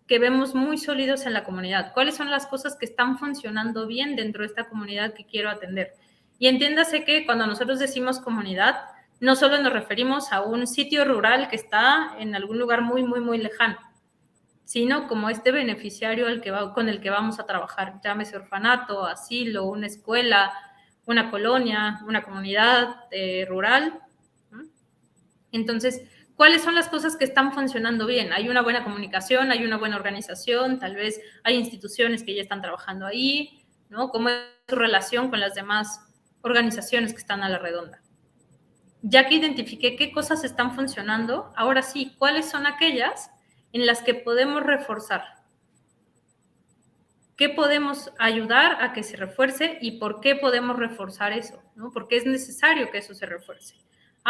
que vemos muy sólidos en la comunidad? ¿Cuáles son las cosas que están funcionando bien dentro de esta comunidad que quiero atender? Y entiéndase que cuando nosotros decimos comunidad, no solo nos referimos a un sitio rural que está en algún lugar muy, muy, muy lejano, sino como este beneficiario con el que vamos a trabajar, llámese orfanato, asilo, una escuela, una colonia, una comunidad rural. Entonces, ¿cuáles son las cosas que están funcionando bien? Hay una buena comunicación, hay una buena organización, tal vez hay instituciones que ya están trabajando ahí, ¿no? ¿Cómo es su relación con las demás organizaciones que están a la redonda? Ya que identifiqué qué cosas están funcionando, ahora sí, ¿cuáles son aquellas en las que podemos reforzar? ¿Qué podemos ayudar a que se refuerce y por qué podemos reforzar eso? ¿No? ¿Por qué es necesario que eso se refuerce?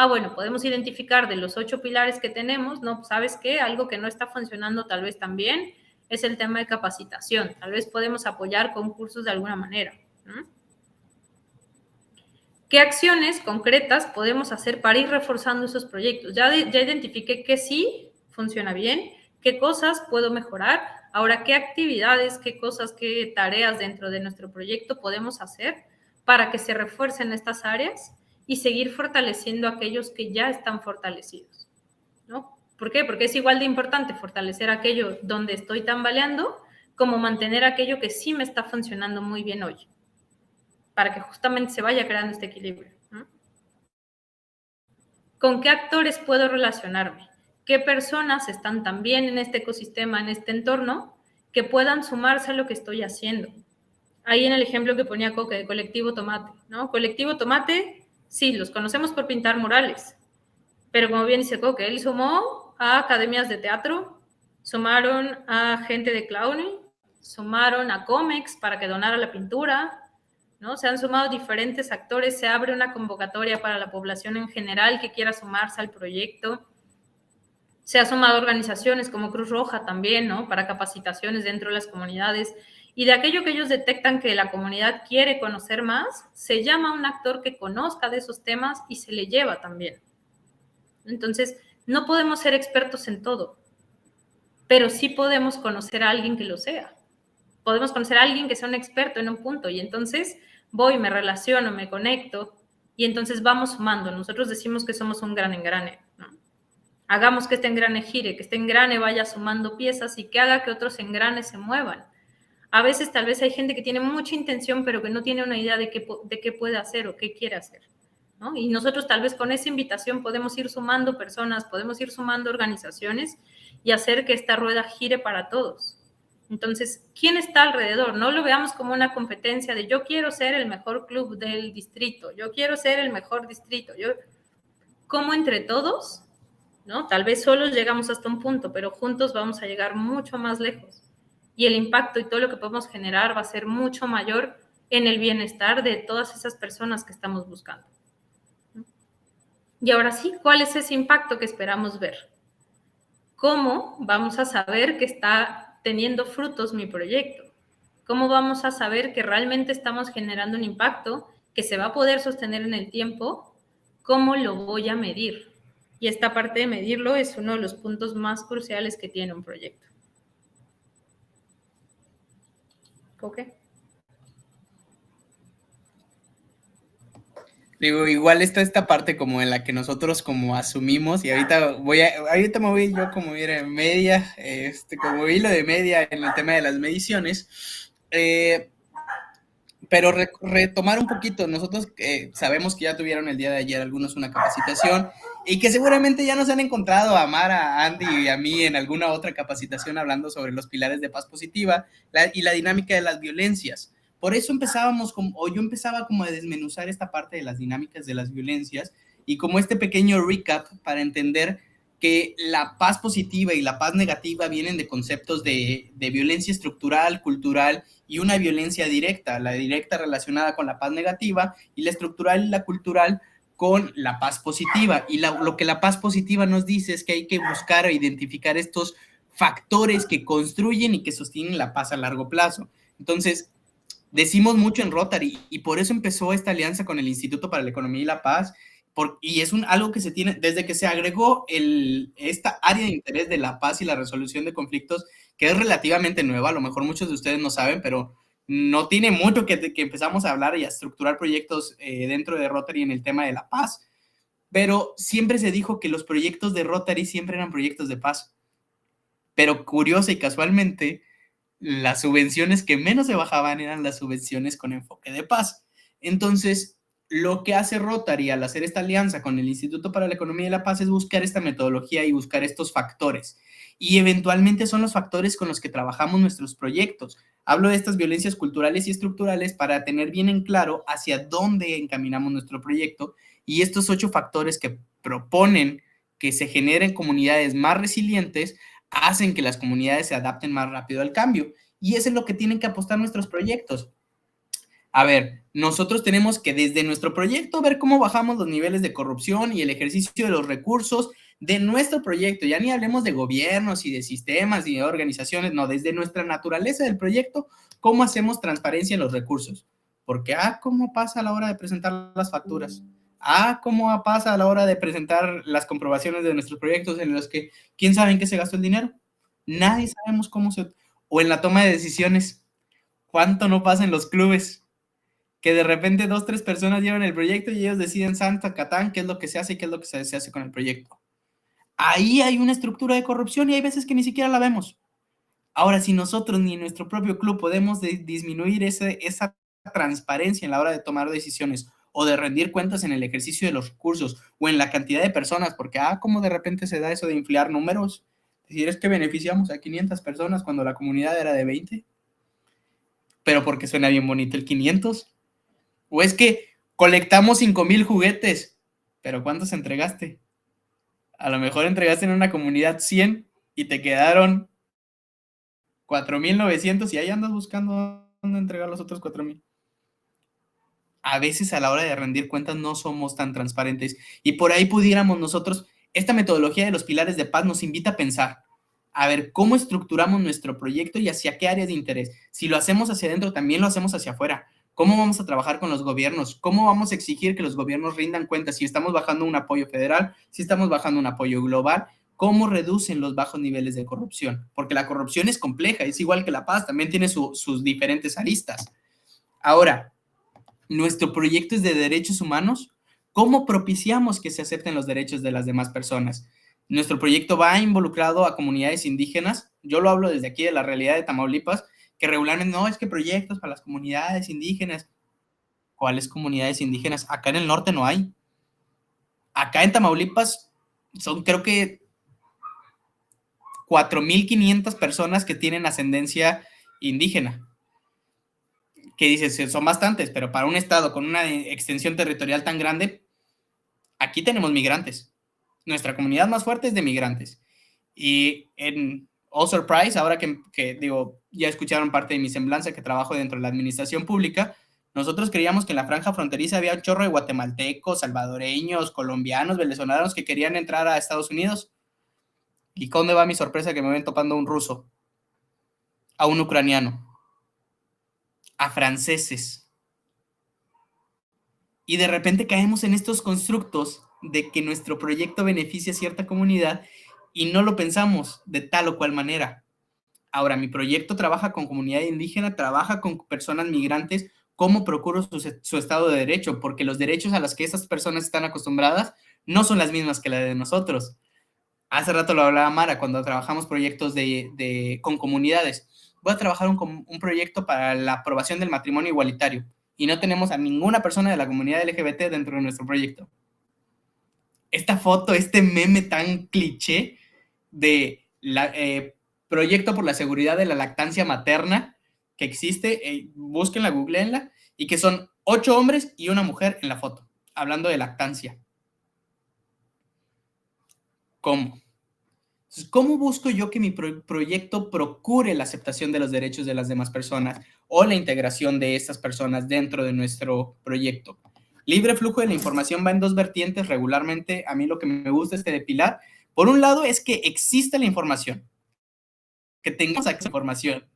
Bueno, podemos identificar de los 8 pilares que tenemos, ¿no? ¿Sabes qué? Algo que no está funcionando tal vez también es el tema de capacitación. Tal vez podemos apoyar con cursos de alguna manera, ¿no? ¿Qué acciones concretas podemos hacer para ir reforzando esos proyectos? Ya identifiqué que sí funciona bien, qué cosas puedo mejorar. Ahora, ¿qué actividades, qué cosas, qué tareas dentro de nuestro proyecto podemos hacer para que se refuercen estas áreas y seguir fortaleciendo aquellos que ya están fortalecidos? ¿No? ¿Por qué? Porque es igual de importante fortalecer aquello donde estoy tambaleando como mantener aquello que sí me está funcionando muy bien hoy, para que justamente se vaya creando este equilibrio, ¿no? ¿Con qué actores puedo relacionarme? ¿Qué personas están también en este ecosistema, en este entorno, que puedan sumarse a lo que estoy haciendo? Ahí en el ejemplo que ponía Coque de Colectivo Tomate, ¿no? Colectivo Tomate, sí, los conocemos por pintar murales, pero como bien dice Coque, él sumó a academias de teatro, sumaron a gente de clowning, sumaron a cómics para que donara la pintura, ¿no? Se han sumado diferentes actores, se abre una convocatoria para la población en general que quiera sumarse al proyecto. Se han sumado organizaciones como Cruz Roja también, ¿no? Para capacitaciones dentro de las comunidades. Y de aquello que ellos detectan que la comunidad quiere conocer más, se llama a un actor que conozca de esos temas y se le lleva también. Entonces, no podemos ser expertos en todo, pero sí podemos conocer a alguien que lo sea. Podemos conocer a alguien que sea un experto en un punto y entonces voy, me relaciono, me conecto y entonces vamos sumando. Nosotros decimos que somos un gran engrane, ¿no? Hagamos que este engrane gire, que este engrane vaya sumando piezas y que haga que otros engranes se muevan. A veces tal vez hay gente que tiene mucha intención pero que no tiene una idea de qué puede hacer o qué quiere hacer, ¿no? Y nosotros tal vez con esa invitación podemos ir sumando personas, podemos ir sumando organizaciones y hacer que esta rueda gire para todos. Entonces, ¿quién está alrededor? No lo veamos como una competencia de yo quiero ser el mejor club del distrito, yo quiero ser el mejor distrito. Como entre todos, ¿no? Tal vez solos llegamos hasta un punto, pero juntos vamos a llegar mucho más lejos. Y el impacto y todo lo que podemos generar va a ser mucho mayor en el bienestar de todas esas personas que estamos buscando. Y ahora sí, ¿cuál es ese impacto que esperamos ver? ¿Cómo vamos a saber que está teniendo frutos mi proyecto? ¿Cómo vamos a saber que realmente estamos generando un impacto que se va a poder sostener en el tiempo? ¿Cómo lo voy a medir? Y esta parte de medirlo es uno de los puntos más cruciales que tiene un proyecto. ¿Ok? Digo, igual está esta parte como en la que nosotros como asumimos y ahorita me voy yo como ir en media, como hilo de media en el tema de las mediciones, pero retomar un poquito, nosotros sabemos que ya tuvieron el día de ayer algunos una capacitación y que seguramente ya nos han encontrado a Mara, a Andy y a mí en alguna otra capacitación hablando sobre los pilares de paz positiva y la dinámica de las violencias. Por eso yo empezaba como a desmenuzar esta parte de las dinámicas de las violencias y como este pequeño recap para entender que la paz positiva y la paz negativa vienen de conceptos de violencia estructural, cultural y una violencia directa, la directa relacionada con la paz negativa y la estructural y la cultural con la paz positiva. Y lo que la paz positiva nos dice es que hay que buscar e identificar estos factores que construyen y que sostienen la paz a largo plazo. Entonces, decimos mucho en Rotary y por eso empezó esta alianza con el Instituto para la Economía y la Paz, y es algo que se tiene, desde que se agregó esta área de interés de la paz y la resolución de conflictos, que es relativamente nueva, a lo mejor muchos de ustedes no saben, pero no tiene mucho que empezamos a hablar y a estructurar proyectos dentro de Rotary en el tema de la paz, pero siempre se dijo que los proyectos de Rotary siempre eran proyectos de paz, pero curiosa y casualmente, las subvenciones que menos se bajaban eran las subvenciones con enfoque de paz. Entonces, lo que hace Rotary al hacer esta alianza con el Instituto para la Economía y la Paz es buscar esta metodología y buscar estos factores. Y eventualmente son los factores con los que trabajamos nuestros proyectos. Hablo de estas violencias culturales y estructurales para tener bien en claro hacia dónde encaminamos nuestro proyecto y estos 8 factores que proponen que se generen comunidades más resilientes hacen que las comunidades se adapten más rápido al cambio. y eso es lo que tienen que apostar nuestros proyectos. A ver, nosotros tenemos que desde nuestro proyecto ver cómo bajamos los niveles de corrupción y el ejercicio de los recursos de nuestro proyecto. Ya ni hablemos de gobiernos y de sistemas y de organizaciones, no, desde nuestra naturaleza del proyecto, cómo hacemos transparencia en los recursos. Porque, cómo pasa a la hora de presentar las facturas. Cómo pasa a la hora de presentar las comprobaciones de nuestros proyectos en los que, ¿quién sabe en qué se gastó el dinero? Nadie sabemos cómo se... O en la toma de decisiones. ¿Cuánto no pasa en los clubes? Que de repente 2, 3 personas llevan el proyecto y ellos deciden Santa Catán qué es lo que se hace y qué es lo que se hace con el proyecto. Ahí hay una estructura de corrupción y hay veces que ni siquiera la vemos. Ahora, si nosotros ni en nuestro propio club podemos disminuir esa transparencia en la hora de tomar decisiones o de rendir cuentas en el ejercicio de los recursos o en la cantidad de personas, porque como de repente se da eso de inflar números, es decir, es que beneficiamos a 500 personas cuando la comunidad era de 20, pero porque suena bien bonito el 500. O es que colectamos 5,000 juguetes, pero ¿cuántos entregaste? A lo mejor entregaste en una comunidad 100 y te quedaron 4,900 y ahí andas buscando dónde entregar los otros 4,000. A veces a la hora de rendir cuentas no somos tan transparentes y por ahí pudiéramos nosotros, esta metodología de los pilares de paz nos invita a pensar, a ver cómo estructuramos nuestro proyecto y hacia qué áreas de interés. Si lo hacemos hacia adentro, también lo hacemos hacia afuera. ¿Cómo vamos a trabajar con los gobiernos? ¿Cómo vamos a exigir que los gobiernos rindan cuentas si estamos bajando un apoyo federal, si estamos bajando un apoyo global? ¿Cómo reducen los bajos niveles de corrupción? Porque la corrupción es compleja, es igual que la paz, también tiene sus diferentes aristas. Ahora, nuestro proyecto es de derechos humanos. ¿Cómo propiciamos que se acepten los derechos de las demás personas? Nuestro proyecto va involucrado a comunidades indígenas. Yo lo hablo desde aquí de la realidad de Tamaulipas, que regularmente no, es que proyectos para las comunidades indígenas. ¿Cuáles comunidades indígenas? Acá en el norte no hay. Acá en Tamaulipas son creo que 4,500 personas que tienen ascendencia indígena. Que dices, son bastantes, pero para un estado con una extensión territorial tan grande, aquí tenemos migrantes. Nuestra comunidad más fuerte es de migrantes. Y surprise, ahora que digo, ya escucharon parte de mi semblanza, que trabajo dentro de la administración pública, nosotros creíamos que en la franja fronteriza había un chorro de guatemaltecos, salvadoreños, colombianos, venezolanos que querían entrar a Estados Unidos. ¿Y dónde va mi sorpresa? Que me ven topando a un ruso, a un ucraniano, a franceses. Y de repente caemos en estos constructos de que nuestro proyecto beneficia a cierta comunidad y no lo pensamos de tal o cual manera. Ahora, mi proyecto trabaja con comunidad indígena, trabaja con personas migrantes. ¿Cómo procuro su estado de derecho? Porque los derechos a los que esas personas están acostumbradas no son las mismas que la de nosotros. Hace rato lo hablaba Mara, cuando trabajamos proyectos con comunidades. Voy a trabajar un proyecto para la aprobación del matrimonio igualitario y no tenemos a ninguna persona de la comunidad LGBT dentro de nuestro proyecto. Esta foto, este meme tan cliché de proyecto por la seguridad de la lactancia materna que existe, búsquenla, googleenla, y que son 8 hombres y una mujer en la foto, hablando de lactancia. ¿Cómo? Entonces, ¿cómo busco yo que mi proyecto procure la aceptación de los derechos de las demás personas o la integración de estas personas dentro de nuestro proyecto? Libre flujo de la información va en 2 vertientes regularmente. A mí lo que me gusta es depilar. Por un lado es que exista la información, que tengamos acceso a información.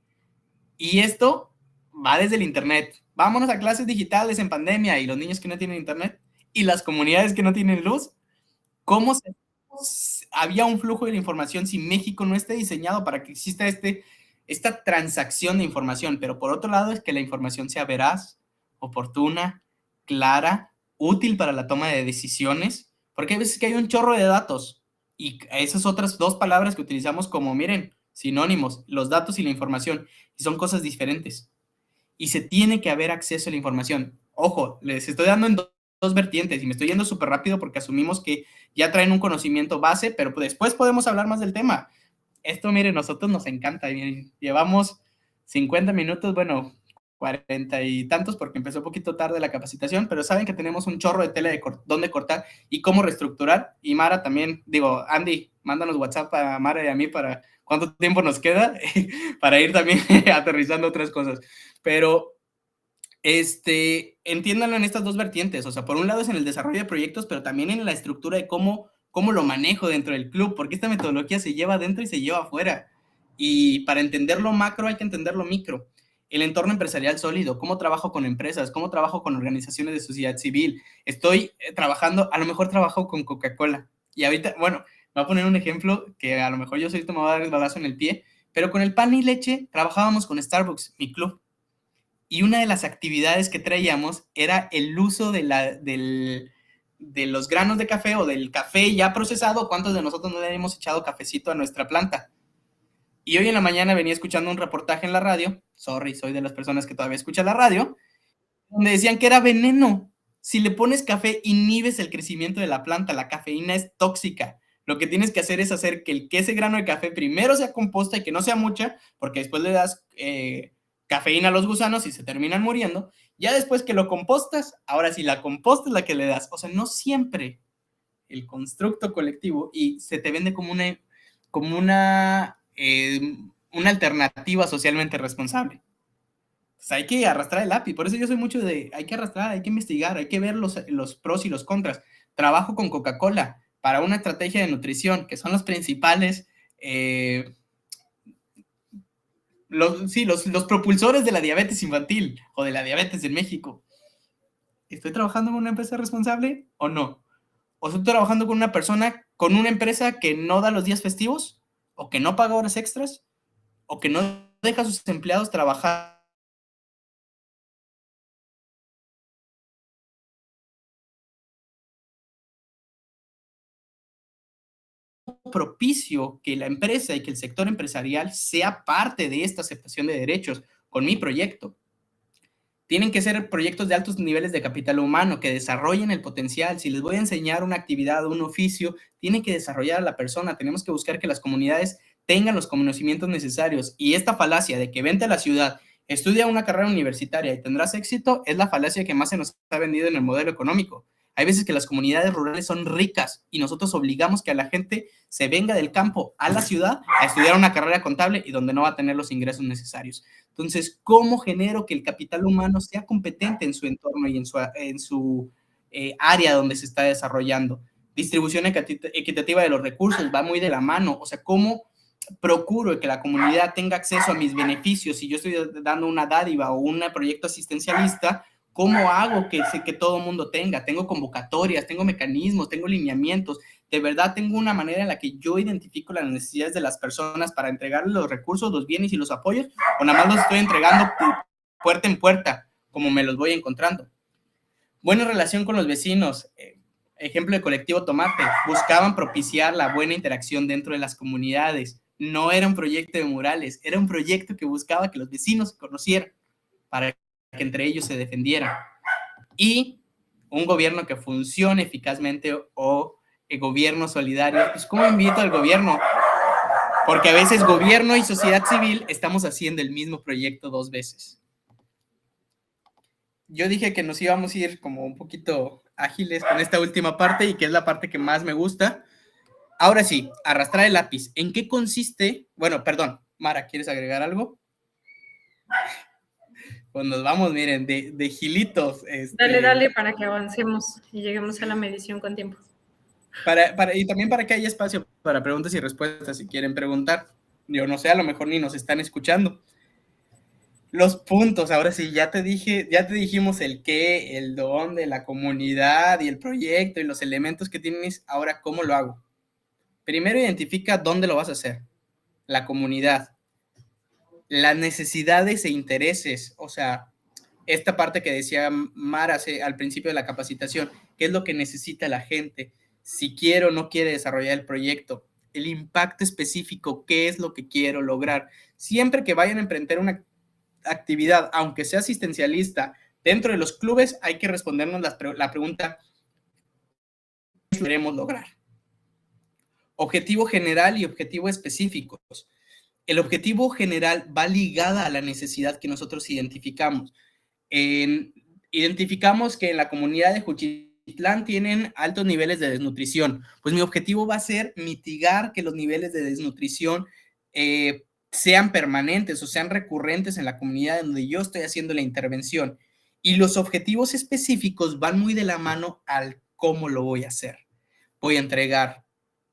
Y esto va desde el internet. Vámonos a clases digitales en pandemia y los niños que no tienen internet y las comunidades que no tienen luz. ¿Cómo había un flujo de la información si México no esté diseñado para que exista esta transacción de información? Pero por otro lado es que la información sea veraz, oportuna, clara, útil para la toma de decisiones, porque hay veces que hay un chorro de datos y esas otras 2 palabras que utilizamos como, miren, sinónimos, los datos y la información, y son cosas diferentes. Y se tiene que haber acceso a la información. Ojo, les estoy dando en 2 vertientes y me estoy yendo súper rápido porque asumimos que ya traen un conocimiento base, pero después podemos hablar más del tema. Esto, miren, nosotros nos encanta. Miren, llevamos 50 minutos, bueno, 40 y tantos porque empezó un poquito tarde la capacitación, pero saben que tenemos un chorro de tela de dónde cortar y cómo reestructurar. Y Mara también, digo, Andy, mándanos WhatsApp a Mara y a mí para cuánto tiempo nos queda para ir también aterrizando otras cosas. Pero entiéndanlo en estas dos vertientes. O sea, por un lado es en el desarrollo de proyectos, pero también en la estructura de cómo lo manejo dentro del club, porque esta metodología se lleva adentro y se lleva afuera. Y para entender lo macro hay que entender lo micro. El entorno empresarial sólido, cómo trabajo con empresas, cómo trabajo con organizaciones de sociedad civil. Estoy trabajando, a lo mejor trabajo con Coca-Cola. Y ahorita, bueno, me voy a poner un ejemplo que a lo mejor yo soy tomador del balazo en el pie, pero con el pan y leche trabajábamos con Starbucks, mi club. Y una de las actividades que traíamos era el uso de los granos de café o del café ya procesado. ¿Cuántos de nosotros no le hemos echado cafecito a nuestra planta? Y hoy en la mañana venía escuchando un reportaje en la radio, sorry, soy de las personas que todavía escucha la radio, donde decían que era veneno. Si le pones café, inhibes el crecimiento de la planta, la cafeína es tóxica. Lo que tienes que hacer es hacer que ese grano de café primero sea composta y que no sea mucha, porque después le das cafeína a los gusanos y se terminan muriendo. Ya después que lo compostas, ahora sí, la composta es la que le das. O sea, no siempre el constructo colectivo y se te vende como una alternativa socialmente responsable. Pues hay que arrastrar el lápiz. Por eso yo soy mucho de hay que arrastrar, hay que investigar, hay que ver los pros y los contras. Trabajo con Coca-Cola para una estrategia de nutrición, que son los principales los propulsores de la diabetes infantil o de la diabetes en México. ¿Estoy trabajando con una empresa responsable o no? ¿O estoy trabajando con con una empresa que no da los días festivos? ¿O que no paga horas extras? ¿O que no deja a sus empleados trabajar propicio que la empresa y que el sector empresarial sea parte de esta aceptación de derechos con mi proyecto? Tienen que ser proyectos de altos niveles de capital humano, que desarrollen el potencial. Si les voy a enseñar una actividad o un oficio, tienen que desarrollar a la persona. Tenemos que buscar que las comunidades tengan los conocimientos necesarios. Y esta falacia de que vente a la ciudad, estudia una carrera universitaria y tendrás éxito, es la falacia que más se nos ha vendido en el modelo económico. Hay veces que las comunidades rurales son ricas y nosotros obligamos que a la gente se venga del campo a la ciudad a estudiar una carrera contable y donde no va a tener los ingresos necesarios. Entonces, ¿cómo genero que el capital humano sea competente en su entorno y en su área donde se está desarrollando? Distribución equitativa de los recursos va muy de la mano. O sea, ¿cómo procuro que la comunidad tenga acceso a mis beneficios? Si yo estoy dando una dádiva o un proyecto asistencialista, ¿cómo hago que todo el mundo tenga? Tengo convocatorias, tengo mecanismos, tengo lineamientos. De verdad tengo una manera en la que yo identifico las necesidades de las personas para entregarles los recursos, los bienes y los apoyos, o nada más los estoy entregando puerta en puerta, como me los voy encontrando. Buena relación con los vecinos. Ejemplo de Colectivo Tomate. Buscaban propiciar la buena interacción dentro de las comunidades. No era un proyecto de murales, era un proyecto que buscaba que los vecinos se conocieran para que entre ellos se defendieran. Y un gobierno que funcione eficazmente o el gobierno solidario. Pues, ¿cómo invito al gobierno? Porque a veces gobierno y sociedad civil estamos haciendo el mismo proyecto dos veces. Yo dije que nos íbamos a ir como un poquito ágiles con esta última parte y que es la parte que más me gusta. Ahora sí, arrastrar el lápiz. ¿En qué consiste? Bueno, perdón, Mara, ¿quieres agregar algo? Pues nos vamos, miren, de gilitos. Dale, para que avancemos y lleguemos a la medición con tiempo. Y también para que haya espacio para preguntas y respuestas si quieren preguntar. Yo no sé, a lo mejor ni nos están escuchando. Los puntos, ahora sí, ya te dijimos el qué, el dónde, la comunidad y el proyecto y los elementos que tienes. Ahora, ¿cómo lo hago? Primero identifica dónde lo vas a hacer. La comunidad. Las necesidades e intereses, o sea, esta parte que decía Mara al principio de la capacitación, ¿qué es lo que necesita la gente? Si quiere o no quiere desarrollar el proyecto, el impacto específico, ¿qué es lo que quiero lograr? Siempre que vayan a emprender una actividad, aunque sea asistencialista, dentro de los clubes hay que respondernos la pregunta, ¿qué queremos lograr? Objetivo general y objetivo específicos. El objetivo general va ligada a la necesidad que nosotros identificamos. Identificamos que en la comunidad de Juchitán tienen altos niveles de desnutrición. Pues mi objetivo va a ser mitigar que los niveles de desnutrición sean permanentes o sean recurrentes en la comunidad donde yo estoy haciendo la intervención. Y los objetivos específicos van muy de la mano al cómo lo voy a hacer. Voy a entregar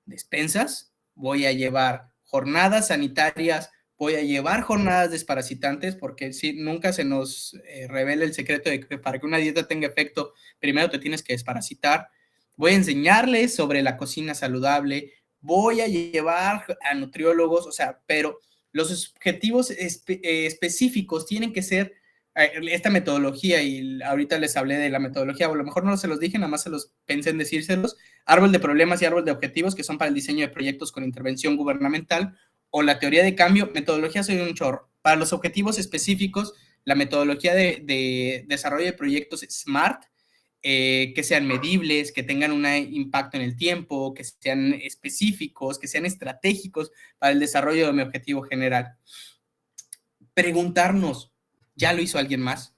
despensas, voy a llevar jornadas sanitarias, voy a llevar jornadas desparasitantes, porque si nunca se nos revela el secreto de que para que una dieta tenga efecto, primero te tienes que desparasitar. Voy a enseñarles sobre la cocina saludable, voy a llevar a nutriólogos, o sea, pero los objetivos específicos tienen que ser esta metodología, y ahorita les hablé de la metodología, o a lo mejor no se los dije, nada más se los pensé en decírselos: árbol de problemas y árbol de objetivos, que son para el diseño de proyectos con intervención gubernamental, o la teoría de cambio. Metodología soy un chorro. Para los objetivos específicos, la metodología de desarrollo de proyectos SMART, que sean medibles, que tengan un impacto en el tiempo, que sean específicos, que sean estratégicos para el desarrollo de mi objetivo general. Preguntarnos, ¿ya lo hizo alguien más?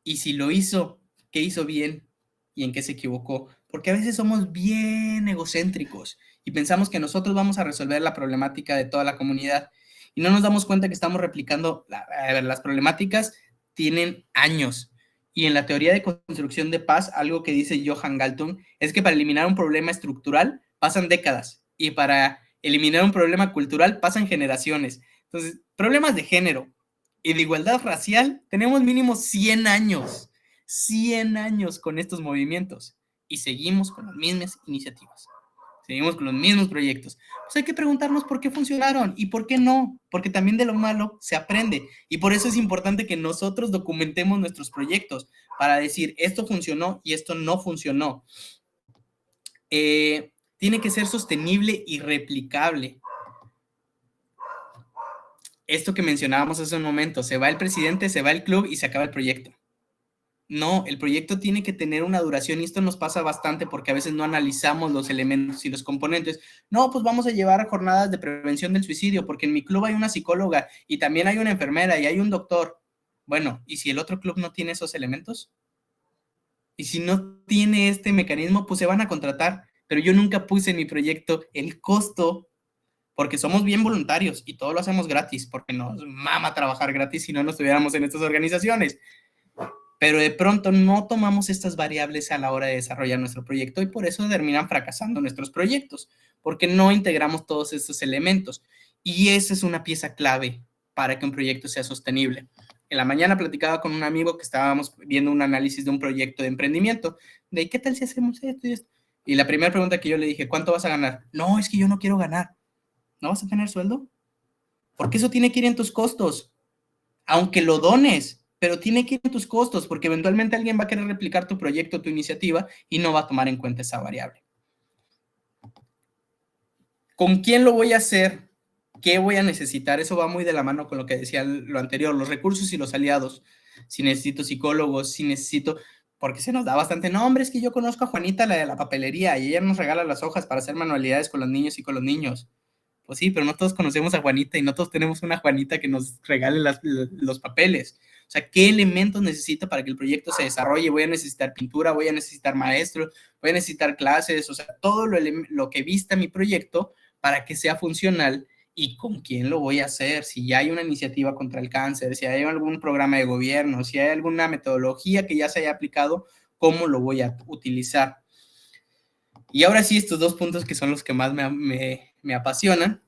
Y si lo hizo, ¿qué hizo bien y en qué se equivocó? Porque a veces somos bien egocéntricos y pensamos que nosotros vamos a resolver la problemática de toda la comunidad y no nos damos cuenta que estamos replicando. Las problemáticas tienen años, y en la teoría de construcción de paz, algo que dice Johan Galtung es que para eliminar un problema estructural pasan décadas, y para eliminar un problema cultural pasan generaciones. Entonces, problemas de género y de igualdad racial, tenemos mínimo 100 años, 100 años con estos movimientos, y seguimos con las mismas iniciativas, seguimos con los mismos proyectos. Pues hay que preguntarnos por qué funcionaron y por qué no, porque también de lo malo se aprende, y por eso es importante que nosotros documentemos nuestros proyectos para decir esto funcionó y esto no funcionó. Tiene que ser sostenible y replicable. Esto que mencionábamos hace un momento: se va el presidente, se va el club y se acaba el proyecto. No, el proyecto tiene que tener una duración, y esto nos pasa bastante porque a veces no analizamos los elementos y los componentes. No, pues vamos a llevar jornadas de prevención del suicidio porque en mi club hay una psicóloga y también hay una enfermera y hay un doctor. Bueno, ¿y si el otro club no tiene esos elementos? Y si no tiene este mecanismo, pues se van a contratar. Pero yo nunca puse en mi proyecto el costo, porque somos bien voluntarios y todo lo hacemos gratis, porque nos mama trabajar gratis si no nos estuviéramos en estas organizaciones. Pero de pronto no tomamos estas variables a la hora de desarrollar nuestro proyecto, y por eso terminan fracasando nuestros proyectos, porque no integramos todos estos elementos. Y esa es una pieza clave para que un proyecto sea sostenible. En la mañana platicaba con un amigo que estábamos viendo un análisis de un proyecto de emprendimiento, de ¿qué tal si hacemos esto y esto? Y la primera pregunta que yo le dije: ¿cuánto vas a ganar? No, es que yo no quiero ganar. ¿No vas a tener sueldo? Porque eso tiene que ir en tus costos, aunque lo dones, pero tiene que ir en tus costos, porque eventualmente alguien va a querer replicar tu proyecto, tu iniciativa, y no va a tomar en cuenta esa variable. ¿Con quién lo voy a hacer? ¿Qué voy a necesitar? Eso va muy de la mano con lo que decía lo anterior, los recursos y los aliados. Si necesito psicólogos, si necesito, porque se nos da bastante, no, hombre, es que yo conozco a Juanita, la de la papelería, y ella nos regala las hojas para hacer manualidades con los niños y con los niños. Pues sí, pero no todos conocemos a Juanita y no todos tenemos una Juanita que nos regale los papeles. O sea, ¿qué elementos necesito para que el proyecto se desarrolle? Voy a necesitar pintura, voy a necesitar maestros, voy a necesitar clases, o sea, todo lo que vista mi proyecto para que sea funcional. ¿Y con quién lo voy a hacer? Si ya hay una iniciativa contra el cáncer, si hay algún programa de gobierno, si hay alguna metodología que ya se haya aplicado, ¿cómo lo voy a utilizar? Y ahora sí, estos dos puntos que son los que más me apasionan: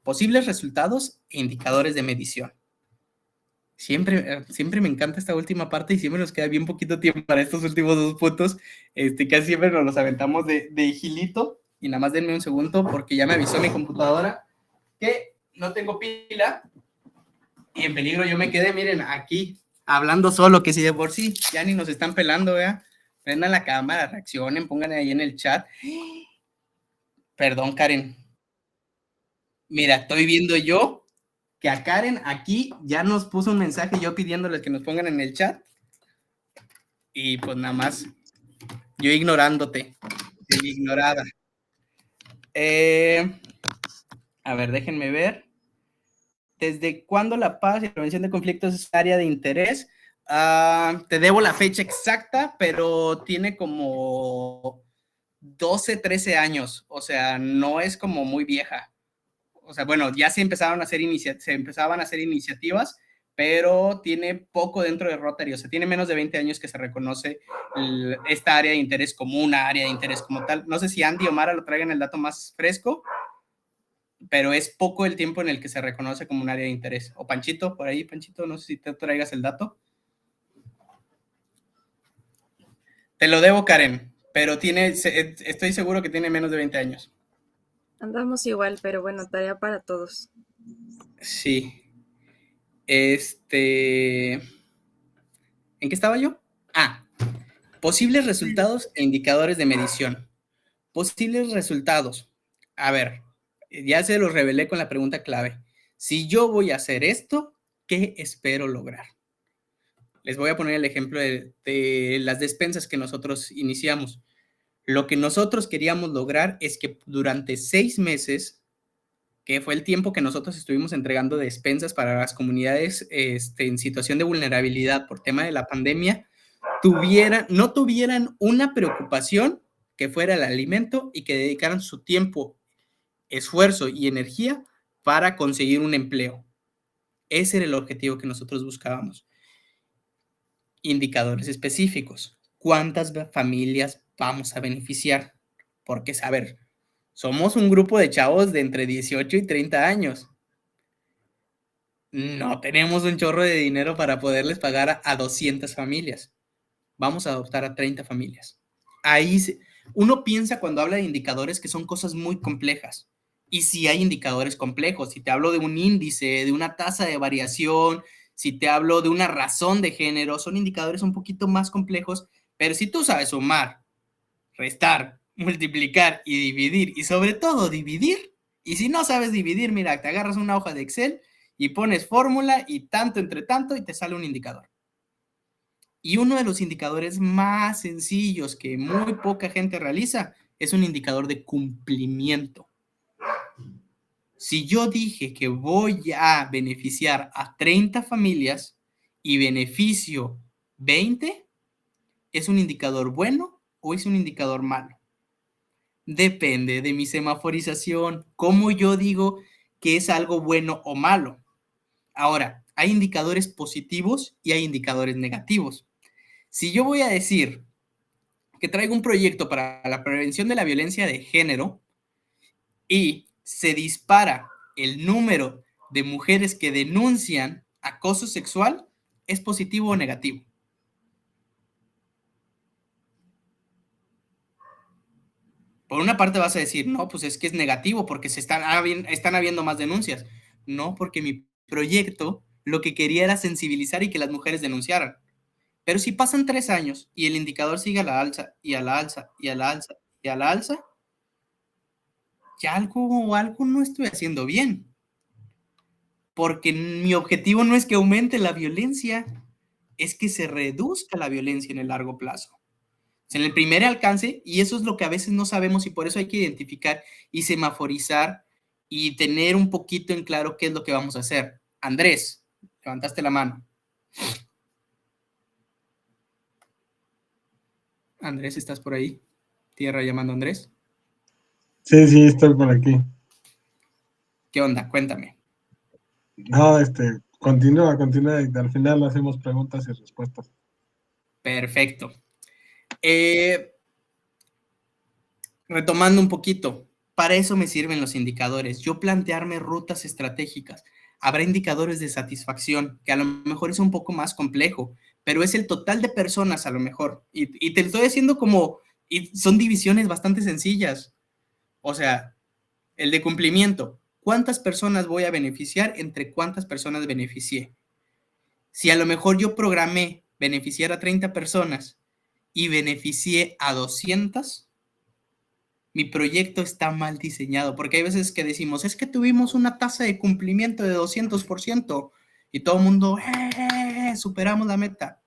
posibles resultados e indicadores de medición. Siempre me encanta esta última parte y siempre nos queda bien poquito tiempo para estos últimos dos puntos. Casi siempre nos los aventamos de gilito, y nada más denme un segundo porque ya me avisó mi computadora que no tengo pila y en peligro yo me quedé, miren, aquí hablando solo, que si de por sí ya ni nos están pelando, ¿vea? Prendan la cámara, reaccionen, pongan ahí en el chat. Perdón, Karen. Mira, estoy viendo yo que a Karen aquí ya nos puso un mensaje yo pidiéndoles que nos pongan en el chat, y pues nada más yo ignorándote, ignorada. A ver, déjenme ver. ¿Desde cuándo la paz y la prevención de conflictos es área de interés? Te debo la fecha exacta, pero tiene como 12, 13 años, o sea, no es como muy vieja. o sea, bueno, ya se empezaban a hacer iniciativas, pero tiene poco dentro de Rotary, o sea, tiene menos de 20 años que se reconoce esta área de interés como una área de interés como tal. No sé si Andy o Mara lo traigan el dato más fresco, pero es poco el tiempo en el que se reconoce como un área de interés. O Panchito, por ahí, Panchito, no sé si te traigas el dato. Te lo debo, Karen, pero estoy seguro que tiene menos de 20 años. Andamos igual, pero bueno, tarea para todos. Sí. ¿En qué estaba yo? Posibles resultados e indicadores de medición. Posibles resultados. A ver, ya se los revelé con la pregunta clave. Si yo voy a hacer esto, ¿qué espero lograr? Les voy a poner el ejemplo de las despensas que nosotros iniciamos. Lo que nosotros queríamos lograr es que durante 6 meses, que fue el tiempo que nosotros estuvimos entregando despensas para las comunidades en situación de vulnerabilidad por tema de la pandemia, no tuvieran una preocupación que fuera el alimento y que dedicaran su tiempo, esfuerzo y energía para conseguir un empleo. Ese era el objetivo que nosotros buscábamos. Indicadores específicos. ¿Cuántas familias vamos a beneficiar? Porque, a ver, somos un grupo de chavos de entre 18 y 30 años. No tenemos un chorro de dinero para poderles pagar a 200 familias. Vamos a adoptar a 30 familias. Ahí uno piensa cuando habla de indicadores que son cosas muy complejas. Y sí hay indicadores complejos. Si te hablo de un índice, de una tasa de variación, si te hablo de una razón de género, son indicadores un poquito más complejos, pero si tú sabes sumar, restar, multiplicar y dividir, y sobre todo dividir, y si no sabes dividir, mira, te agarras una hoja de Excel y pones fórmula y tanto entre tanto y te sale un indicador. Y uno de los indicadores más sencillos que muy poca gente realiza es un indicador de cumplimiento. Si yo dije que voy a beneficiar a 30 familias y beneficio 20, ¿es un indicador bueno o es un indicador malo? Depende de mi semaforización, cómo yo digo que es algo bueno o malo. Ahora, hay indicadores positivos y hay indicadores negativos. Si yo voy a decir que traigo un proyecto para la prevención de la violencia de género y se dispara el número de mujeres que denuncian acoso sexual, ¿es positivo o negativo? Por una parte vas a decir, no, pues es que es negativo porque están habiendo más denuncias. No, porque mi proyecto lo que quería era sensibilizar y que las mujeres denunciaran. Pero si pasan 3 años y el indicador sigue a la alza, y a la alza, y a la alza, y a la alza, ya algo no estoy haciendo bien. Porque mi objetivo no es que aumente la violencia, es que se reduzca la violencia en el largo plazo. En el primer alcance, y eso es lo que a veces no sabemos y por eso hay que identificar y semaforizar y tener un poquito en claro qué es lo que vamos a hacer. Andrés, levantaste la mano. Andrés, ¿estás por ahí? Tierra llamando a Andrés. Sí, estoy por aquí. ¿Qué onda? Cuéntame. No, continúa, y al final hacemos preguntas y respuestas. Perfecto. Retomando un poquito, para eso me sirven los indicadores. Yo plantearme rutas estratégicas. Habrá indicadores de satisfacción, que a lo mejor es un poco más complejo, pero es el total de personas a lo mejor. Y te lo estoy haciendo y son divisiones bastante sencillas. O sea, el de cumplimiento. ¿Cuántas personas voy a beneficiar entre cuántas personas beneficié? Si a lo mejor yo programé beneficiar a 30 personas y beneficié a 200, mi proyecto está mal diseñado, porque hay veces que decimos, es que tuvimos una tasa de cumplimiento de 200% y todo el mundo, superamos la meta.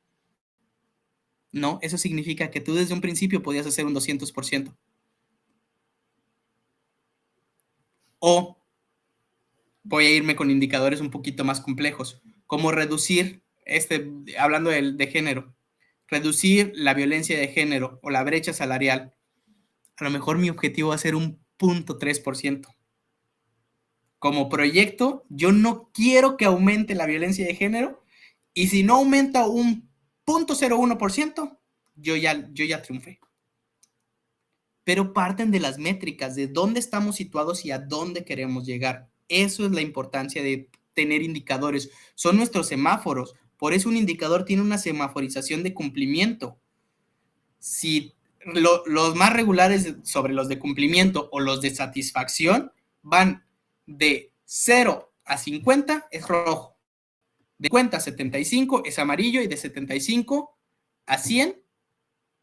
No, eso significa que tú desde un principio podías hacer un 200%. O voy a irme con indicadores un poquito más complejos, como reducir, hablando de género, reducir la violencia de género o la brecha salarial. A lo mejor mi objetivo va a ser un 0.3%. como proyecto, yo no quiero que aumente la violencia de género, y si no aumenta un 0.01%, yo ya triunfé. Pero parten de las métricas, de dónde estamos situados y a dónde queremos llegar. Eso es la importancia de tener indicadores. Son nuestros semáforos. Por eso un indicador tiene una semaforización de cumplimiento. Si los más regulares sobre los de cumplimiento o los de satisfacción van de 0 a 50, es rojo. De 50 a 75 es amarillo, y de 75 a 100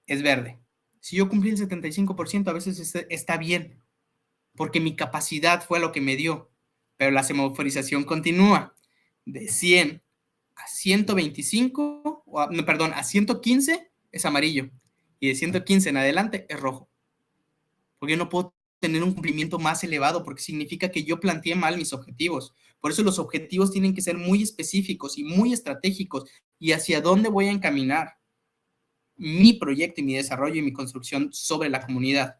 es verde. Si yo cumplí el 75%, a veces está bien, porque mi capacidad fue lo que me dio, pero la semaforización continúa. De 100 a 125, a 115 es amarillo, y de 115 en adelante es rojo. Porque yo no puedo tener un cumplimiento más elevado, porque significa que yo planteé mal mis objetivos. Por eso los objetivos tienen que ser muy específicos y muy estratégicos, y hacia dónde voy a encaminar mi proyecto y mi desarrollo y mi construcción sobre la comunidad.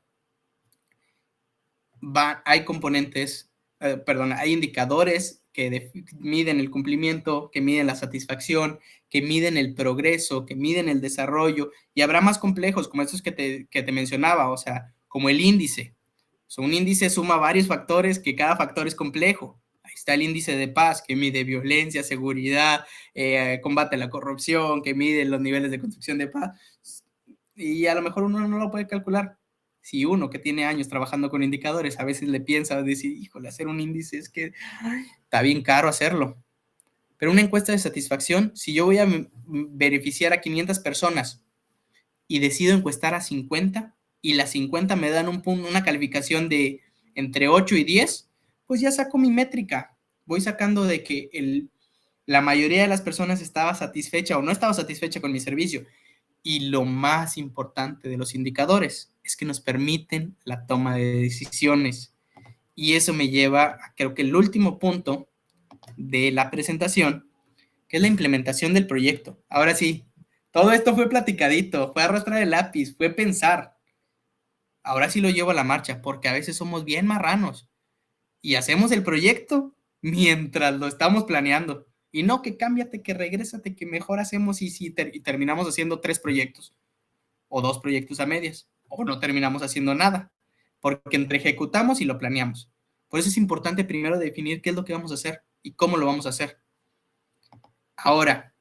Hay componentes, hay indicadores que miden el cumplimiento, que miden la satisfacción, que miden el progreso, que miden el desarrollo, y habrá más complejos, como estos que te mencionaba, o sea, como el índice. O sea, un índice suma varios factores, que cada factor es complejo. Ahí está el índice de paz, que mide violencia, seguridad, combate a la corrupción, que mide los niveles de construcción de paz, y a lo mejor uno no lo puede calcular. Si uno que tiene años trabajando con indicadores a veces le piensa, decir, híjole, hacer un índice es que está bien caro hacerlo. Pero una encuesta de satisfacción, si yo voy a beneficiar a 500 personas y decido encuestar a 50, y las 50 me dan una calificación de entre 8 y 10, pues ya saco mi métrica. Voy sacando de que la mayoría de las personas estaba satisfecha o no estaba satisfecha con mi servicio. Y lo más importante de los indicadores es que nos permiten la toma de decisiones. Y eso me lleva a, creo que el último punto de la presentación, que es la implementación del proyecto. Ahora sí, todo esto fue platicadito, fue arrastrar el lápiz, fue pensar. Ahora sí lo llevo a la marcha, porque a veces somos bien marranos y hacemos el proyecto mientras lo estamos planeando. Y no que cámbiate, que regrésate, que mejor hacemos y terminamos haciendo 3 proyectos o 2 proyectos a medias, o no terminamos haciendo nada, porque entre ejecutamos y lo planeamos. Por eso es importante primero definir qué es lo que vamos a hacer y cómo lo vamos a hacer. Ahora,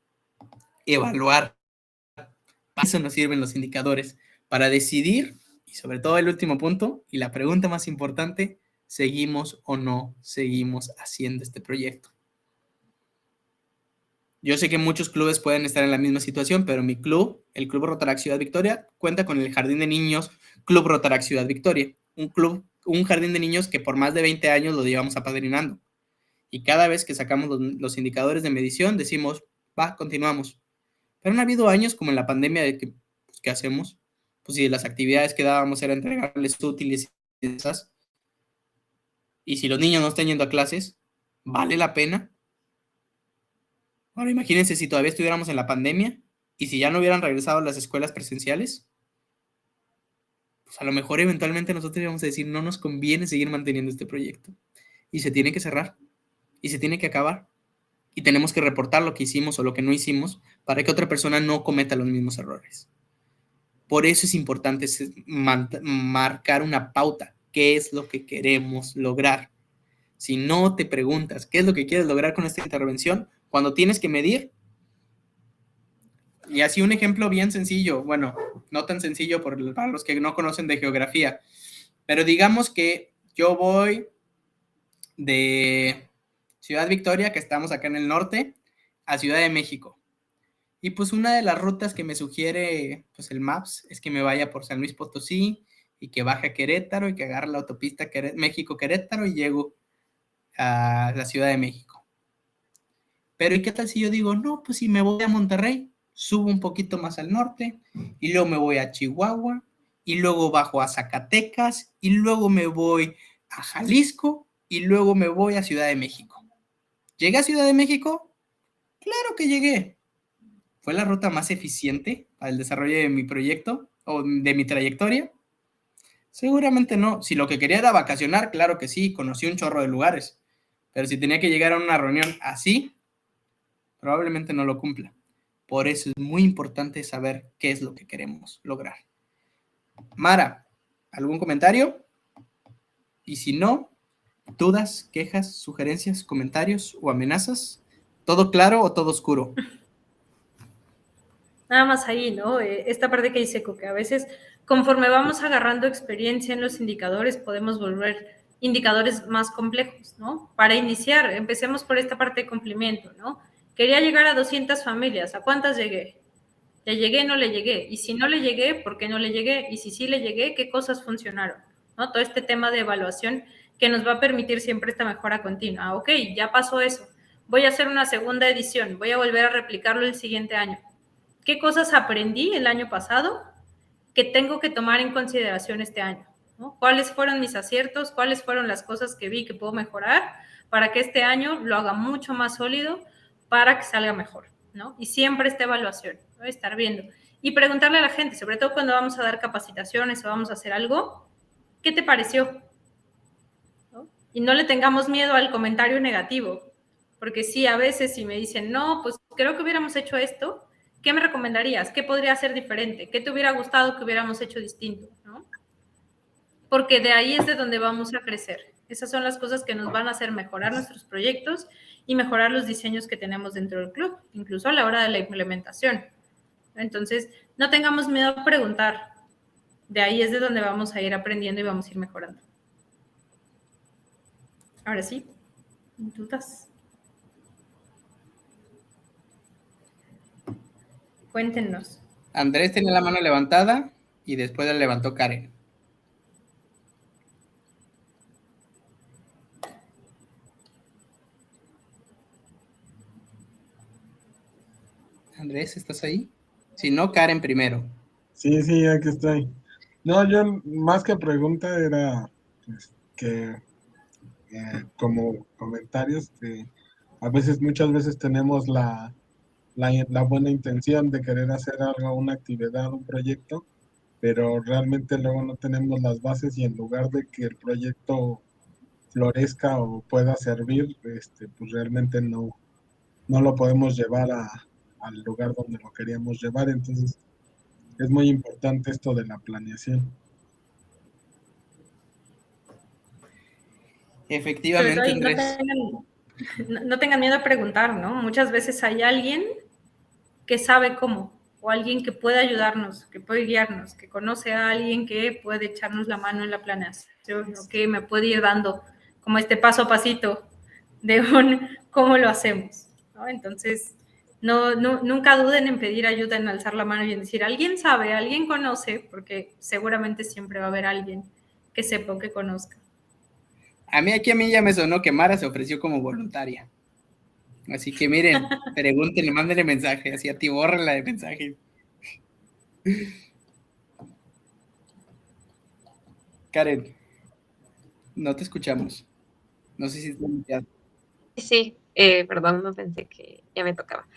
evaluar. Para eso nos sirven los indicadores, para decidir, y sobre todo el último punto, y la pregunta más importante, ¿seguimos o no seguimos haciendo este proyecto? Yo sé que muchos clubes pueden estar en la misma situación, pero mi club, el Club Rotaract Ciudad Victoria, cuenta con el Jardín de Niños Club Rotaract Ciudad Victoria, un jardín de niños que por más de 20 años lo llevamos apadrinando. Y cada vez que sacamos los indicadores de medición, decimos, continuamos. Pero han habido años como en la pandemia de que, pues, ¿qué hacemos? Pues si las actividades que dábamos era entregarles útiles y esas, y si los niños no están yendo a clases, ¿vale la pena? Ahora imagínense si todavía estuviéramos en la pandemia y si ya no hubieran regresado a las escuelas presenciales, pues a lo mejor eventualmente nosotros íbamos a decir, no nos conviene seguir manteniendo este proyecto. Y se tiene que cerrar, y se tiene que acabar. Y tenemos que reportar lo que hicimos o lo que no hicimos para que otra persona no cometa los mismos errores. Por eso es importante marcar una pauta. ¿Qué es lo que queremos lograr? Si no te preguntas qué es lo que quieres lograr con esta intervención, cuando tienes que medir, y así un ejemplo bien sencillo, bueno, no tan sencillo para los que no conocen de geografía, pero digamos que yo voy de Ciudad Victoria, que estamos acá en el norte, a Ciudad de México. Y pues una de las rutas que me sugiere pues el Maps es que me vaya por San Luis Potosí y que baje a Querétaro y que agarre la autopista México-Querétaro y llego a la Ciudad de México. Pero ¿y qué tal si yo digo, no, pues si me voy a Monterrey, subo un poquito más al norte y luego me voy a Chihuahua y luego bajo a Zacatecas y luego me voy a Jalisco y luego me voy a Ciudad de México? ¿Llegué a Ciudad de México? Claro que llegué. ¿Fue la ruta más eficiente para el desarrollo de mi proyecto o de mi trayectoria? Seguramente no. Si lo que quería era vacacionar, claro que sí, conocí un chorro de lugares. Pero si tenía que llegar a una reunión así, probablemente no lo cumpla. Por eso es muy importante saber qué es lo que queremos lograr. Mara, ¿algún comentario? Y si no, dudas, quejas, sugerencias, comentarios o amenazas, ¿todo claro o todo oscuro? Nada más ahí, ¿no? Esta parte que dice que a veces, conforme vamos agarrando experiencia en los indicadores, podemos volver indicadores más complejos, ¿no? Para iniciar, empecemos por esta parte de cumplimiento, ¿no? Quería llegar a 200 familias, ¿a cuántas llegué? ¿Le llegué, no le llegué? Y si no le llegué, ¿por qué no le llegué? Y si sí le llegué, ¿qué cosas funcionaron? ¿No? Todo este tema de evaluación que nos va a permitir siempre esta mejora continua. Ok, ya pasó eso. Voy a hacer una segunda edición. Voy a volver a replicarlo el siguiente año. ¿Qué cosas aprendí el año pasado que tengo que tomar en consideración este año? ¿No? ¿Cuáles fueron mis aciertos? ¿Cuáles fueron las cosas que vi que puedo mejorar para que este año lo haga mucho más sólido para que salga mejor? ¿No? Y siempre esta evaluación, ¿no? Estar viendo. Y preguntarle a la gente, sobre todo cuando vamos a dar capacitaciones o vamos a hacer algo, ¿qué te pareció? ¿No? Y no le tengamos miedo al comentario negativo, porque sí, a veces si me dicen, no, pues creo que hubiéramos hecho esto, ¿qué me recomendarías? ¿Qué podría ser diferente? ¿Qué te hubiera gustado que hubiéramos hecho distinto? ¿No? Porque de ahí es de donde vamos a crecer. Esas son las cosas que nos van a hacer mejorar nuestros proyectos y mejorar los diseños que tenemos dentro del club, incluso a la hora de la implementación. Entonces, no tengamos miedo a preguntar. De ahí es de donde vamos a ir aprendiendo y vamos a ir mejorando. Ahora sí, dudas. Cuéntenos. Andrés tenía la mano levantada y después la levantó Karen. Andrés, ¿estás ahí? Si no, Karen primero. Sí, aquí estoy. No, yo más que pregunta era pues, que como comentarios que muchas veces tenemos la buena intención de querer hacer algo, una actividad, un proyecto, pero realmente luego no tenemos las bases y en lugar de que el proyecto florezca o pueda servir, pues realmente no lo podemos llevar al lugar donde lo queríamos llevar. Entonces es muy importante esto de la planeación. Sobre todo Efectivamente, ahí Andrés. no tengan miedo a preguntar, ¿no? Muchas veces hay alguien que sabe cómo, o alguien que puede ayudarnos, que puede guiarnos, que conoce a alguien que puede echarnos la mano en la planeación, o que me puede ir dando como este paso a pasito de cómo lo hacemos, ¿no? Entonces, nunca duden en pedir ayuda, en alzar la mano y en decir, alguien sabe, alguien conoce, porque seguramente siempre va a haber alguien que sepa o que conozca. A mí ya me sonó que Mara se ofreció como voluntaria. Así que miren, pregúntenle, mándenle mensaje, así a ti, bórrenla de mensajes. Karen, no te escuchamos. No sé si estás muteada. Sí, perdón, no pensé que ya me tocaba.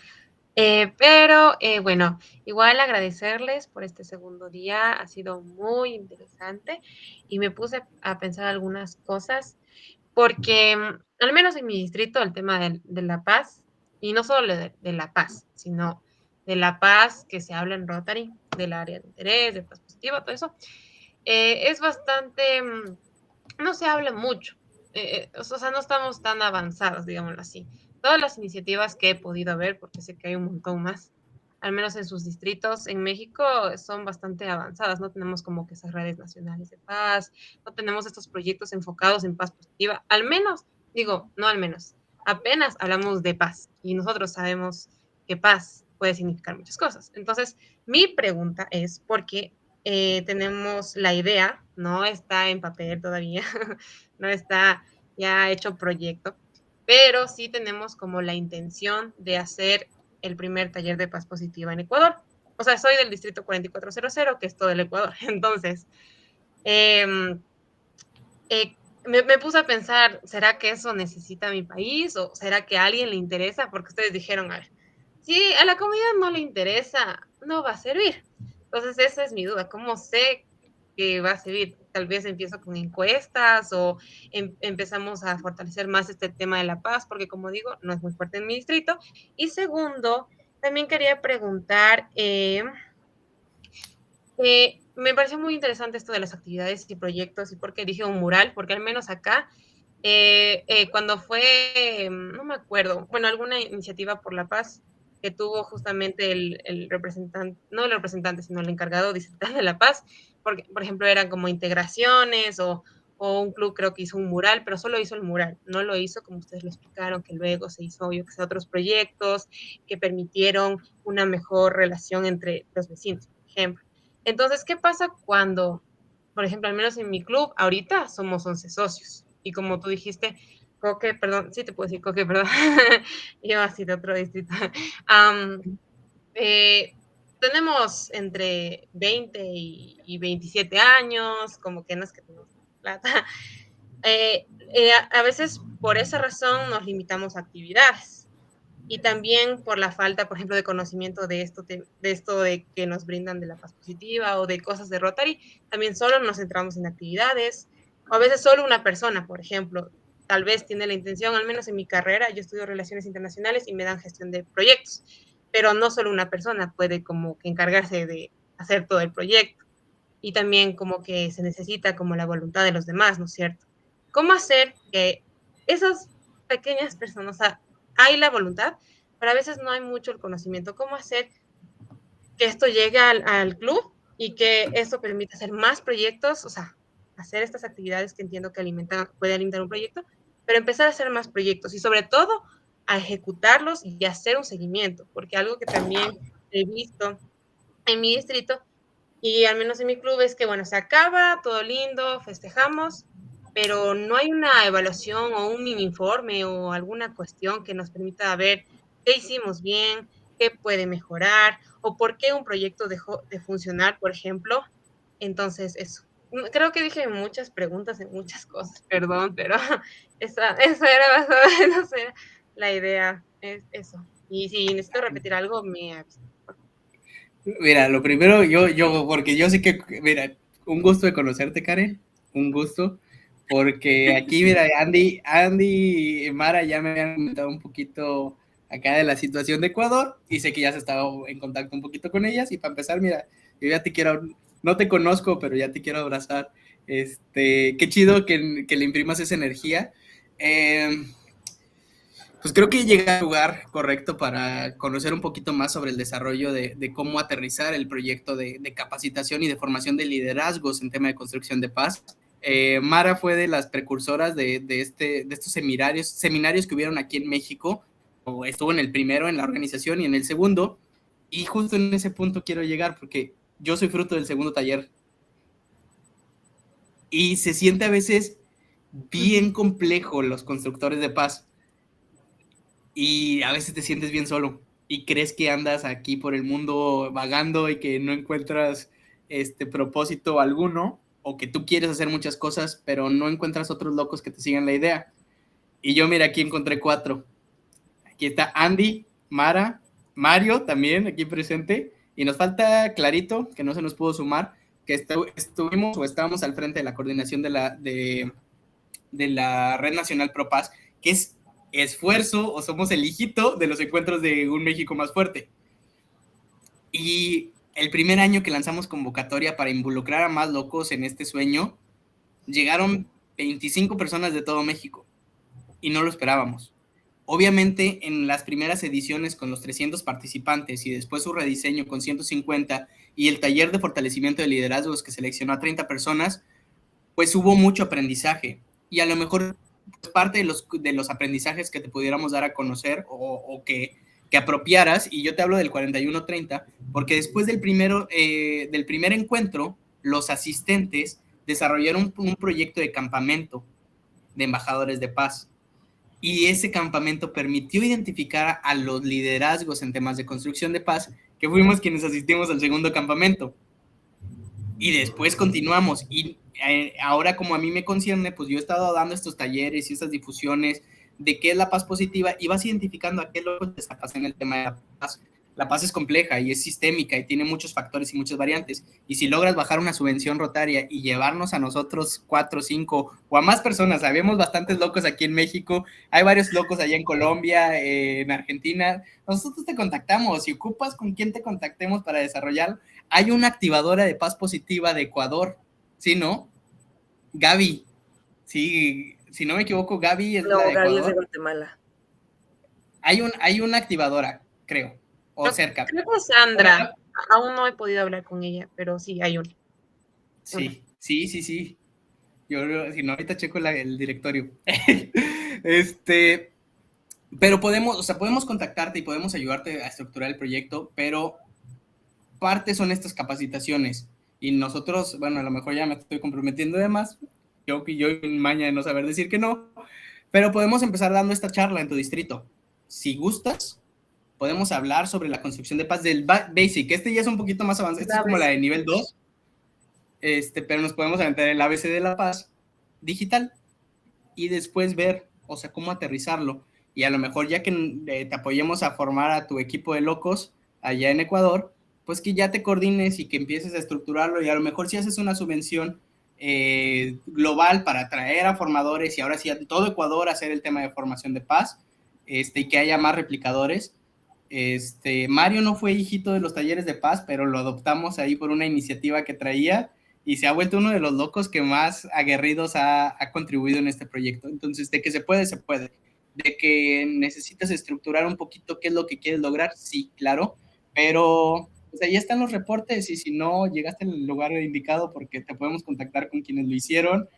Pero bueno, igual agradecerles por este segundo día, ha sido muy interesante y me puse a pensar algunas cosas porque al menos en mi distrito el tema de la paz, y no solo de la paz, sino de la paz que se habla en Rotary, del área de interés, de paz positiva, todo eso, es bastante, no se habla mucho, o sea, no estamos tan avanzados, digámoslo así. Todas las iniciativas que he podido ver, porque sé que hay un montón más, al menos en sus distritos en México, son bastante avanzadas. No tenemos como que esas redes nacionales de paz, no tenemos estos proyectos enfocados en paz positiva. Al menos, digo, no al menos, apenas hablamos de paz y nosotros sabemos que paz puede significar muchas cosas. Entonces, mi pregunta es, ¿por qué tenemos la idea, no está en papel todavía, no está ya hecho proyecto, pero sí tenemos como la intención de hacer el primer taller de paz positiva en Ecuador? O sea, soy del distrito 4400, que es todo el Ecuador. Entonces, eh, me puse a pensar, ¿será que eso necesita mi país o será que a alguien le interesa? Porque ustedes dijeron, a ver, si a la comunidad no le interesa, no va a servir. Entonces, esa es mi duda. ¿Cómo sé que va a servir. Tal vez empiezo con encuestas o empezamos a fortalecer más este tema de la paz, porque como digo, no es muy fuerte en mi distrito. Y segundo, también quería preguntar, me pareció muy interesante esto de las actividades y proyectos y por qué dije un mural, porque al menos acá, cuando fue, no me acuerdo, bueno, alguna iniciativa por la paz que tuvo justamente el representante, no el representante, sino el encargado distrital de la paz, porque, por ejemplo, eran como integraciones o un club creo que hizo un mural, pero solo hizo el mural, no lo hizo como ustedes lo explicaron, que luego se hizo, yo que sé, otros proyectos que permitieron una mejor relación entre los vecinos, por ejemplo. Entonces, ¿qué pasa cuando, por ejemplo, al menos en mi club, ahorita somos 11 socios? Y como tú dijiste, Coque, perdón, sí te puedo decir Coque, perdón, yo así de otro distrito. Um, eh, tenemos entre 20 y 27 años, como que no es que tenemos plata. A veces por esa razón nos limitamos a actividades y también por la falta, por ejemplo, de conocimiento de que nos brindan de la paz positiva o de cosas de Rotary, también solo nos centramos en actividades, o a veces solo una persona, por ejemplo, tal vez tiene la intención, al menos en mi carrera, yo estudio relaciones internacionales y me dan gestión de proyectos, pero no solo una persona puede como que encargarse de hacer todo el proyecto y también como que se necesita como la voluntad de los demás, ¿no es cierto? ¿Cómo hacer que esas pequeñas personas, o sea, hay la voluntad, pero a veces no hay mucho el conocimiento? ¿Cómo hacer que esto llegue al club y que esto permita hacer más proyectos, o sea, hacer estas actividades que entiendo que puede alimentar un proyecto, pero empezar a hacer más proyectos y sobre todo a ejecutarlos y hacer un seguimiento, porque algo que también he visto en mi distrito y al menos en mi club es que, bueno, se acaba, todo lindo, festejamos, pero no hay una evaluación o un mini informe o alguna cuestión que nos permita ver qué hicimos bien, qué puede mejorar o por qué un proyecto dejó de funcionar, por ejemplo. Entonces, eso. Creo que dije muchas preguntas en muchas cosas, perdón, pero esa era más o menos la idea, es eso. Y si necesito repetir algo, me avisan. Mira, lo primero, porque yo sé que, mira, un gusto de conocerte, Karen, un gusto, porque aquí, mira, Andy y Mara ya me han comentado un poquito acá de la situación de Ecuador, y sé que ya has estado en contacto un poquito con ellas, y para empezar, mira, yo ya te quiero, no te conozco, pero ya te quiero abrazar, qué chido que le imprimas esa energía. Pues creo que llega al lugar correcto para conocer un poquito más sobre el desarrollo de cómo aterrizar el proyecto de capacitación y de formación de liderazgos en tema de construcción de paz. Mara fue de las precursoras de estos seminarios que hubieron aquí en México, o estuvo en el primero en la organización y en el segundo, y justo en ese punto quiero llegar porque yo soy fruto del segundo taller. Y se siente a veces bien complejo los constructores de paz. Y a veces te sientes bien solo y crees que andas aquí por el mundo vagando y que no encuentras propósito alguno, o que tú quieres hacer muchas cosas pero no encuentras otros locos que te sigan la idea. Y yo, mira, aquí encontré 4. Aquí está Andy, Mara, Mario también aquí presente, y nos falta Clarito, que no se nos pudo sumar, que estuvimos o estábamos al frente de la coordinación de la Red Nacional Pro Paz, que es esfuerzo, o somos el hijito de los encuentros de Un México Más Fuerte. Y el primer año que lanzamos convocatoria para involucrar a más locos en este sueño, llegaron 25 personas de todo México y no lo esperábamos. Obviamente en las primeras ediciones con los 300 participantes y después su rediseño con 150 y el taller de fortalecimiento de liderazgos que seleccionó a 30 personas, pues hubo mucho aprendizaje, y a lo mejor pues, parte de los aprendizajes que te pudiéramos dar a conocer o que apropiaras, y yo te hablo del 4130, porque después del primer encuentro, los asistentes desarrollaron un proyecto de campamento de embajadores de paz, y ese campamento permitió identificar a los liderazgos en temas de construcción de paz, que fuimos quienes asistimos al segundo campamento. Y después continuamos, y ahora como a mí me concierne, pues yo he estado dando estos talleres y estas difusiones de qué es la paz positiva, y vas identificando a qué es lo que está pasando en el tema de la paz. La paz es compleja y es sistémica y tiene muchos factores y muchas variantes. Y si logras bajar una subvención rotaria y llevarnos a nosotros 4, 5 o a más personas, habemos bastantes locos aquí en México, hay varios locos allá en Colombia, en Argentina, nosotros te contactamos. Si ocupas con quién te contactemos para desarrollar, hay una activadora de paz positiva de Ecuador, ¿sí, no? Gaby, sí, si no me equivoco, Gaby es la de Gaby es de Ecuador. Guatemala. Hay una activadora, creo, o No, cerca. creo que Sandra. Aún no he podido hablar con ella, pero sí, hay una. Sí. Yo si no, ahorita checo el directorio. Pero podemos contactarte y podemos ayudarte a estructurar el proyecto, pero parte son estas capacitaciones. Y nosotros, bueno, a lo mejor ya me estoy comprometiendo de más, yo maña de no saber decir que no, pero podemos empezar dando esta charla en tu distrito. Si gustas, podemos hablar sobre la construcción de paz del Basic. Ya es un poquito más avanzado, es como la de nivel 2, pero nos podemos aventar el ABC de la paz digital y después ver, o sea, cómo aterrizarlo. Y a lo mejor ya que te apoyemos a formar a tu equipo de locos allá en Ecuador, pues que ya te coordines y que empieces a estructurarlo y a lo mejor si haces una subvención global para atraer a formadores y ahora sí a todo Ecuador hacer el tema de formación de paz, y que haya más replicadores. Mario no fue hijito de los talleres de paz, pero lo adoptamos ahí por una iniciativa que traía y se ha vuelto uno de los locos que más aguerridos ha contribuido en este proyecto. Entonces, de que se puede, se puede. De que necesitas estructurar un poquito qué es lo que quieres lograr, sí, claro, pero pues ahí están los reportes y si no llegaste al lugar indicado porque te podemos contactar con quienes lo hicieron.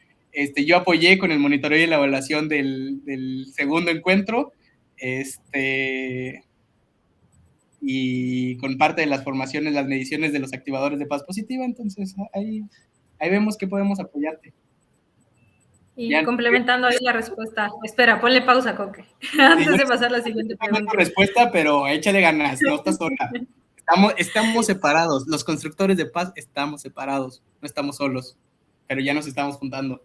Yo apoyé con el monitoreo y la evaluación del segundo encuentro, y con parte de las formaciones, las mediciones de los activadores de paz positiva, entonces ahí vemos que podemos apoyarte. Y ya, complementando ahí la respuesta, espera, ponle pausa, Coque, antes de pasar a la siguiente pregunta. Tu respuesta, pero échale ganas, no estás sola. Estamos separados, los constructores de paz estamos separados, no estamos solos, pero ya nos estamos juntando.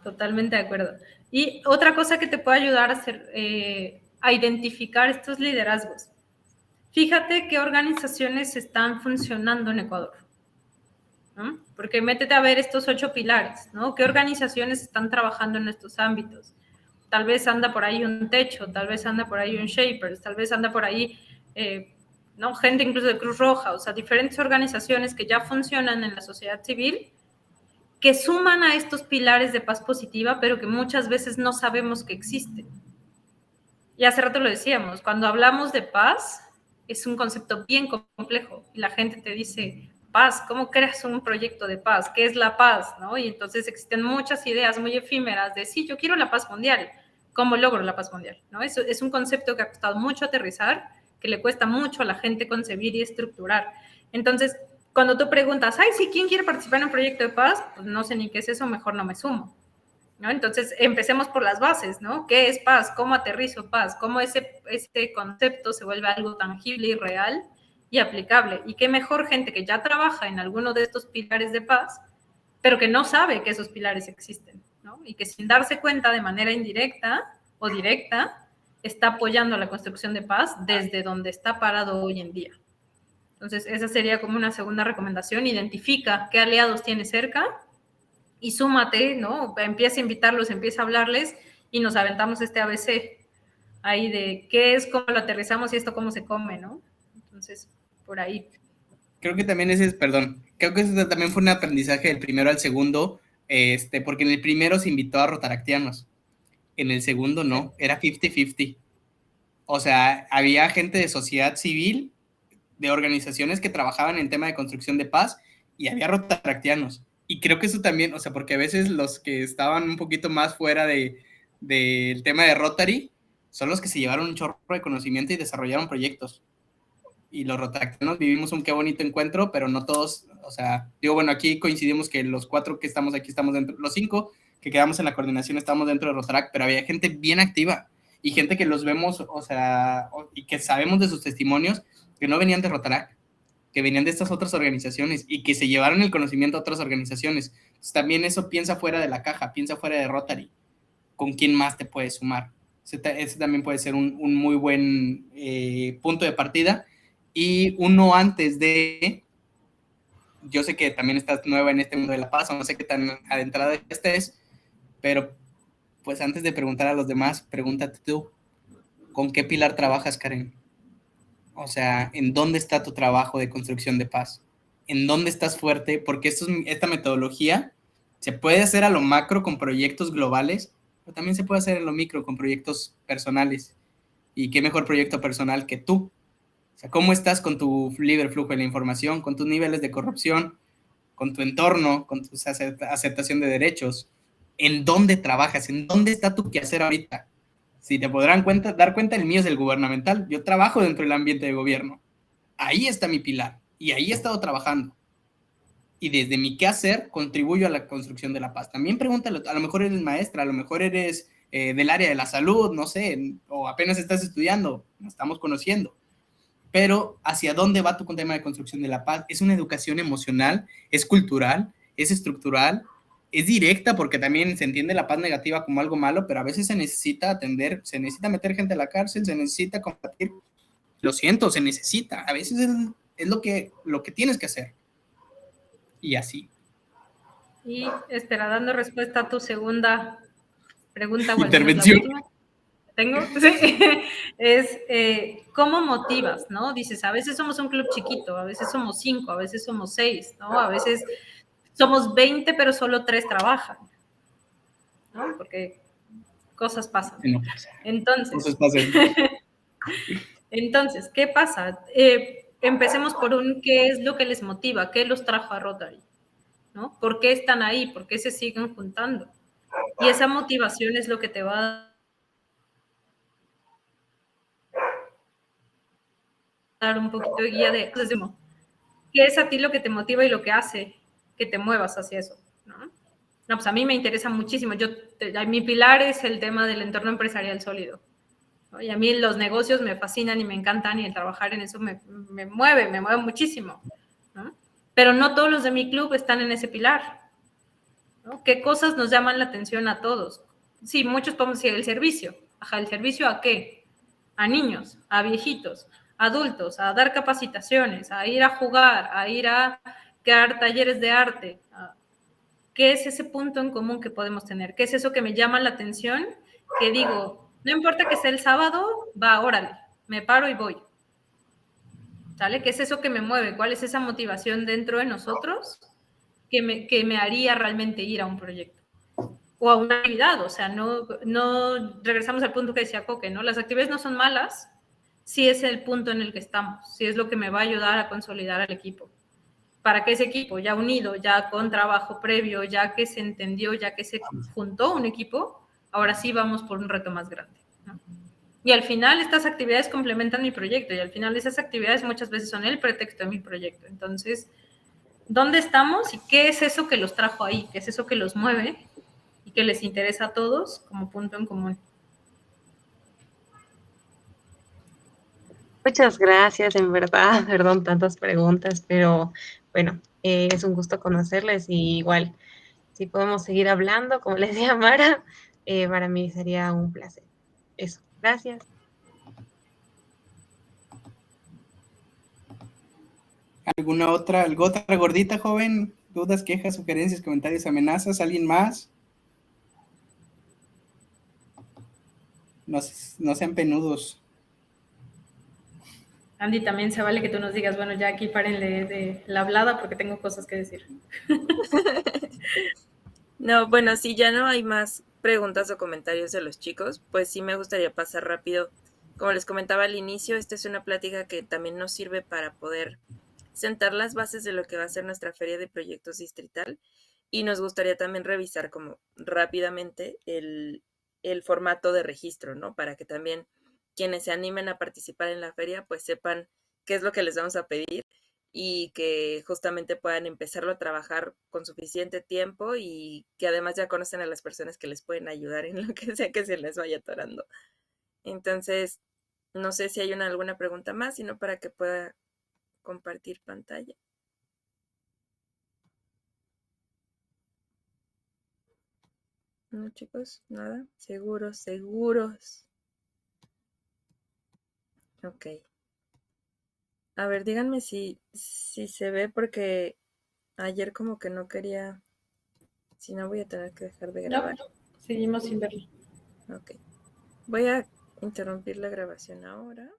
Totalmente de acuerdo. Y otra cosa que te puede ayudar a hacer, a identificar estos liderazgos. Fíjate qué organizaciones están funcionando en Ecuador, ¿no? Porque métete a ver estos 8 pilares, ¿no? ¿Qué organizaciones están trabajando en estos ámbitos? Tal vez anda por ahí un Techo, tal vez anda por ahí un Shapers, tal vez anda por ahí, ¿no? Gente incluso de Cruz Roja, o sea, diferentes organizaciones que ya funcionan en la sociedad civil, que suman a estos pilares de paz positiva, pero que muchas veces no sabemos que existen. Y hace rato lo decíamos, cuando hablamos de paz, es un concepto bien complejo. Y la gente te dice, paz, ¿cómo creas un proyecto de paz? ¿Qué es la paz? ¿No? Y entonces existen muchas ideas muy efímeras de, sí, yo quiero la paz mundial. ¿Cómo logro la paz mundial? ¿No? Eso es un concepto que ha costado mucho aterrizar, que le cuesta mucho a la gente concebir y estructurar. Entonces, cuando tú preguntas, ay, sí, ¿quién quiere participar en un proyecto de paz? Pues no sé ni qué es eso, mejor no me sumo, ¿no? Entonces, empecemos por las bases, ¿no? ¿Qué es paz? ¿Cómo aterrizo paz? ¿Cómo ese concepto se vuelve algo tangible y real y aplicable? Y qué mejor gente que ya trabaja en alguno de estos pilares de paz, pero que no sabe que esos pilares existen, ¿no? Y que sin darse cuenta de manera indirecta o directa, está apoyando la construcción de paz desde donde está parado hoy en día. Entonces, esa sería como una segunda recomendación. Identifica qué aliados tienes cerca y súmate, ¿no? Empieza a invitarlos, empieza a hablarles y nos aventamos este ABC ahí de qué es, cómo lo aterrizamos y esto cómo se come, ¿no? Entonces, por ahí. Creo que también ese también fue un aprendizaje del primero al segundo, porque en el primero se invitó a rotaractianos, en el segundo no, era 50-50. O sea, había gente de sociedad civil, de organizaciones que trabajaban en tema de construcción de paz, y había rotaractianos. Y creo que eso también, o sea, porque a veces los que estaban un poquito más fuera del tema de Rotary son los que se llevaron un chorro de conocimiento y desarrollaron proyectos. Y los rotaractianos vivimos un qué bonito encuentro, pero no todos, o sea, digo, bueno, aquí coincidimos que los 4 que estamos aquí estamos dentro, los 5 que quedamos en la coordinación estamos dentro de Rotaract, pero había gente bien activa y gente que los vemos, o sea, y que sabemos de sus testimonios que no venían de Rotaract, que venían de estas otras organizaciones y que se llevaron el conocimiento a otras organizaciones. Entonces, también eso, piensa fuera de la caja, piensa fuera de Rotary. ¿Con quién más te puedes sumar? Ese también puede ser un muy buen punto de partida. Y uno antes de, yo sé que también estás nueva en este mundo de la paz, no sé qué tan adentrada estés, pero pues antes de preguntar a los demás, pregúntate tú, ¿con qué pilar trabajas, Karen? O sea, ¿en dónde está tu trabajo de construcción de paz? ¿En dónde estás fuerte? Porque esta metodología se puede hacer a lo macro con proyectos globales, pero también se puede hacer en lo micro con proyectos personales. ¿Y qué mejor proyecto personal que tú? O sea, ¿cómo estás con tu libre flujo de la información, con tus niveles de corrupción, con tu entorno, con tu aceptación de derechos? ¿En dónde trabajas? ¿En dónde está tu quehacer ahorita? Si te podrán dar cuenta, el mío es el gubernamental. Yo trabajo dentro del ambiente de gobierno. Ahí está mi pilar y ahí he estado trabajando. Y desde mi quehacer contribuyo a la construcción de la paz. También pregúntale, a lo mejor eres maestra, a lo mejor eres del área de la salud, no sé, o apenas estás estudiando, nos estamos conociendo. Pero ¿hacia dónde va tu tema de construcción de la paz? Es una educación emocional, es cultural, es estructural, es directa porque también se entiende la paz negativa como algo malo, pero a veces se necesita atender, se necesita meter gente a la cárcel, se necesita combatir. Lo siento, se necesita. A veces es lo que tienes que hacer. Y así. Y espera, dando respuesta a tu segunda pregunta, o al menos la Intervención. última. ¿Tengo? Sí. Es cómo motivas, ¿no? Dices, a veces somos un club chiquito, a veces somos 5, a veces somos 6, ¿no? A veces somos 20, pero solo 3 trabajan, ¿no? Porque cosas pasan. No, Entonces, entonces, ¿qué pasa? Empecemos por qué es lo que les motiva, qué los trajo a Rotary, ¿no? ¿Por qué están ahí? ¿Por qué se siguen juntando? Y esa motivación es lo que te va a dar un poquito de guía de qué es a ti lo que te motiva y lo que hace que te muevas hacia eso, ¿no? No, pues a mí me interesa muchísimo. Mi pilar es el tema del entorno empresarial sólido, ¿no? Y a mí los negocios me fascinan y me encantan y el trabajar en eso me mueve muchísimo, ¿no? Pero no todos los de mi club están en ese pilar, ¿no? ¿Qué cosas nos llaman la atención a todos? Sí, muchos podemos decir el servicio. Ajá, ¿el servicio a qué? A niños, a viejitos, a adultos, a dar capacitaciones, a ir a jugar, a ir a crear talleres de arte. ¿Qué es ese punto en común que podemos tener? ¿Qué es eso que me llama la atención? Que digo, no importa que sea el sábado, va, órale, me paro y voy. ¿Sale? ¿Qué es eso que me mueve? ¿Cuál es esa motivación dentro de nosotros que me haría realmente ir a un proyecto? O a una actividad, o sea, no regresamos al punto que decía Coque, ¿no? Las actividades no son malas si es el punto en el que estamos, si es lo que me va a ayudar a consolidar al equipo. Para que ese equipo ya unido, ya con trabajo previo, ya que se entendió, ya que se juntó un equipo, ahora sí vamos por un reto más grande, ¿no? Y al final estas actividades complementan mi proyecto y al final esas actividades muchas veces son el pretexto de mi proyecto. Entonces, ¿dónde estamos y qué es eso que los trajo ahí? ¿Qué es eso que los mueve y que les interesa a todos como punto en común? Muchas gracias, en verdad, perdón, tantas preguntas, pero bueno, es un gusto conocerles y igual, si podemos seguir hablando, como les decía Mara, para mí sería un placer. Eso, gracias. ¿Alguna otra gordita, joven? ¿Dudas, quejas, sugerencias, comentarios, amenazas? ¿Alguien más? No sean penudos. Andy, también se vale que tú nos digas, bueno, ya aquí párenle de la hablada porque tengo cosas que decir. No, bueno, si ya no hay más preguntas o comentarios de los chicos, pues sí me gustaría pasar rápido. Como les comentaba al inicio, esta es una plática que también nos sirve para poder sentar las bases de lo que va a ser nuestra feria de proyectos distrital y nos gustaría también revisar como rápidamente el formato de registro, ¿no? Para que también quienes se animen a participar en la feria pues sepan qué es lo que les vamos a pedir y que justamente puedan empezarlo a trabajar con suficiente tiempo y que además ya conocen a las personas que les pueden ayudar en lo que sea que se les vaya atorando. Entonces, no sé si hay alguna pregunta más, sino para que pueda compartir pantalla. No, chicos, nada. Seguros. Ok. A ver, díganme si se ve porque ayer como que no quería, si no voy a tener que dejar de No, grabar. seguimos sin verlo. Ok. Voy a interrumpir la grabación ahora.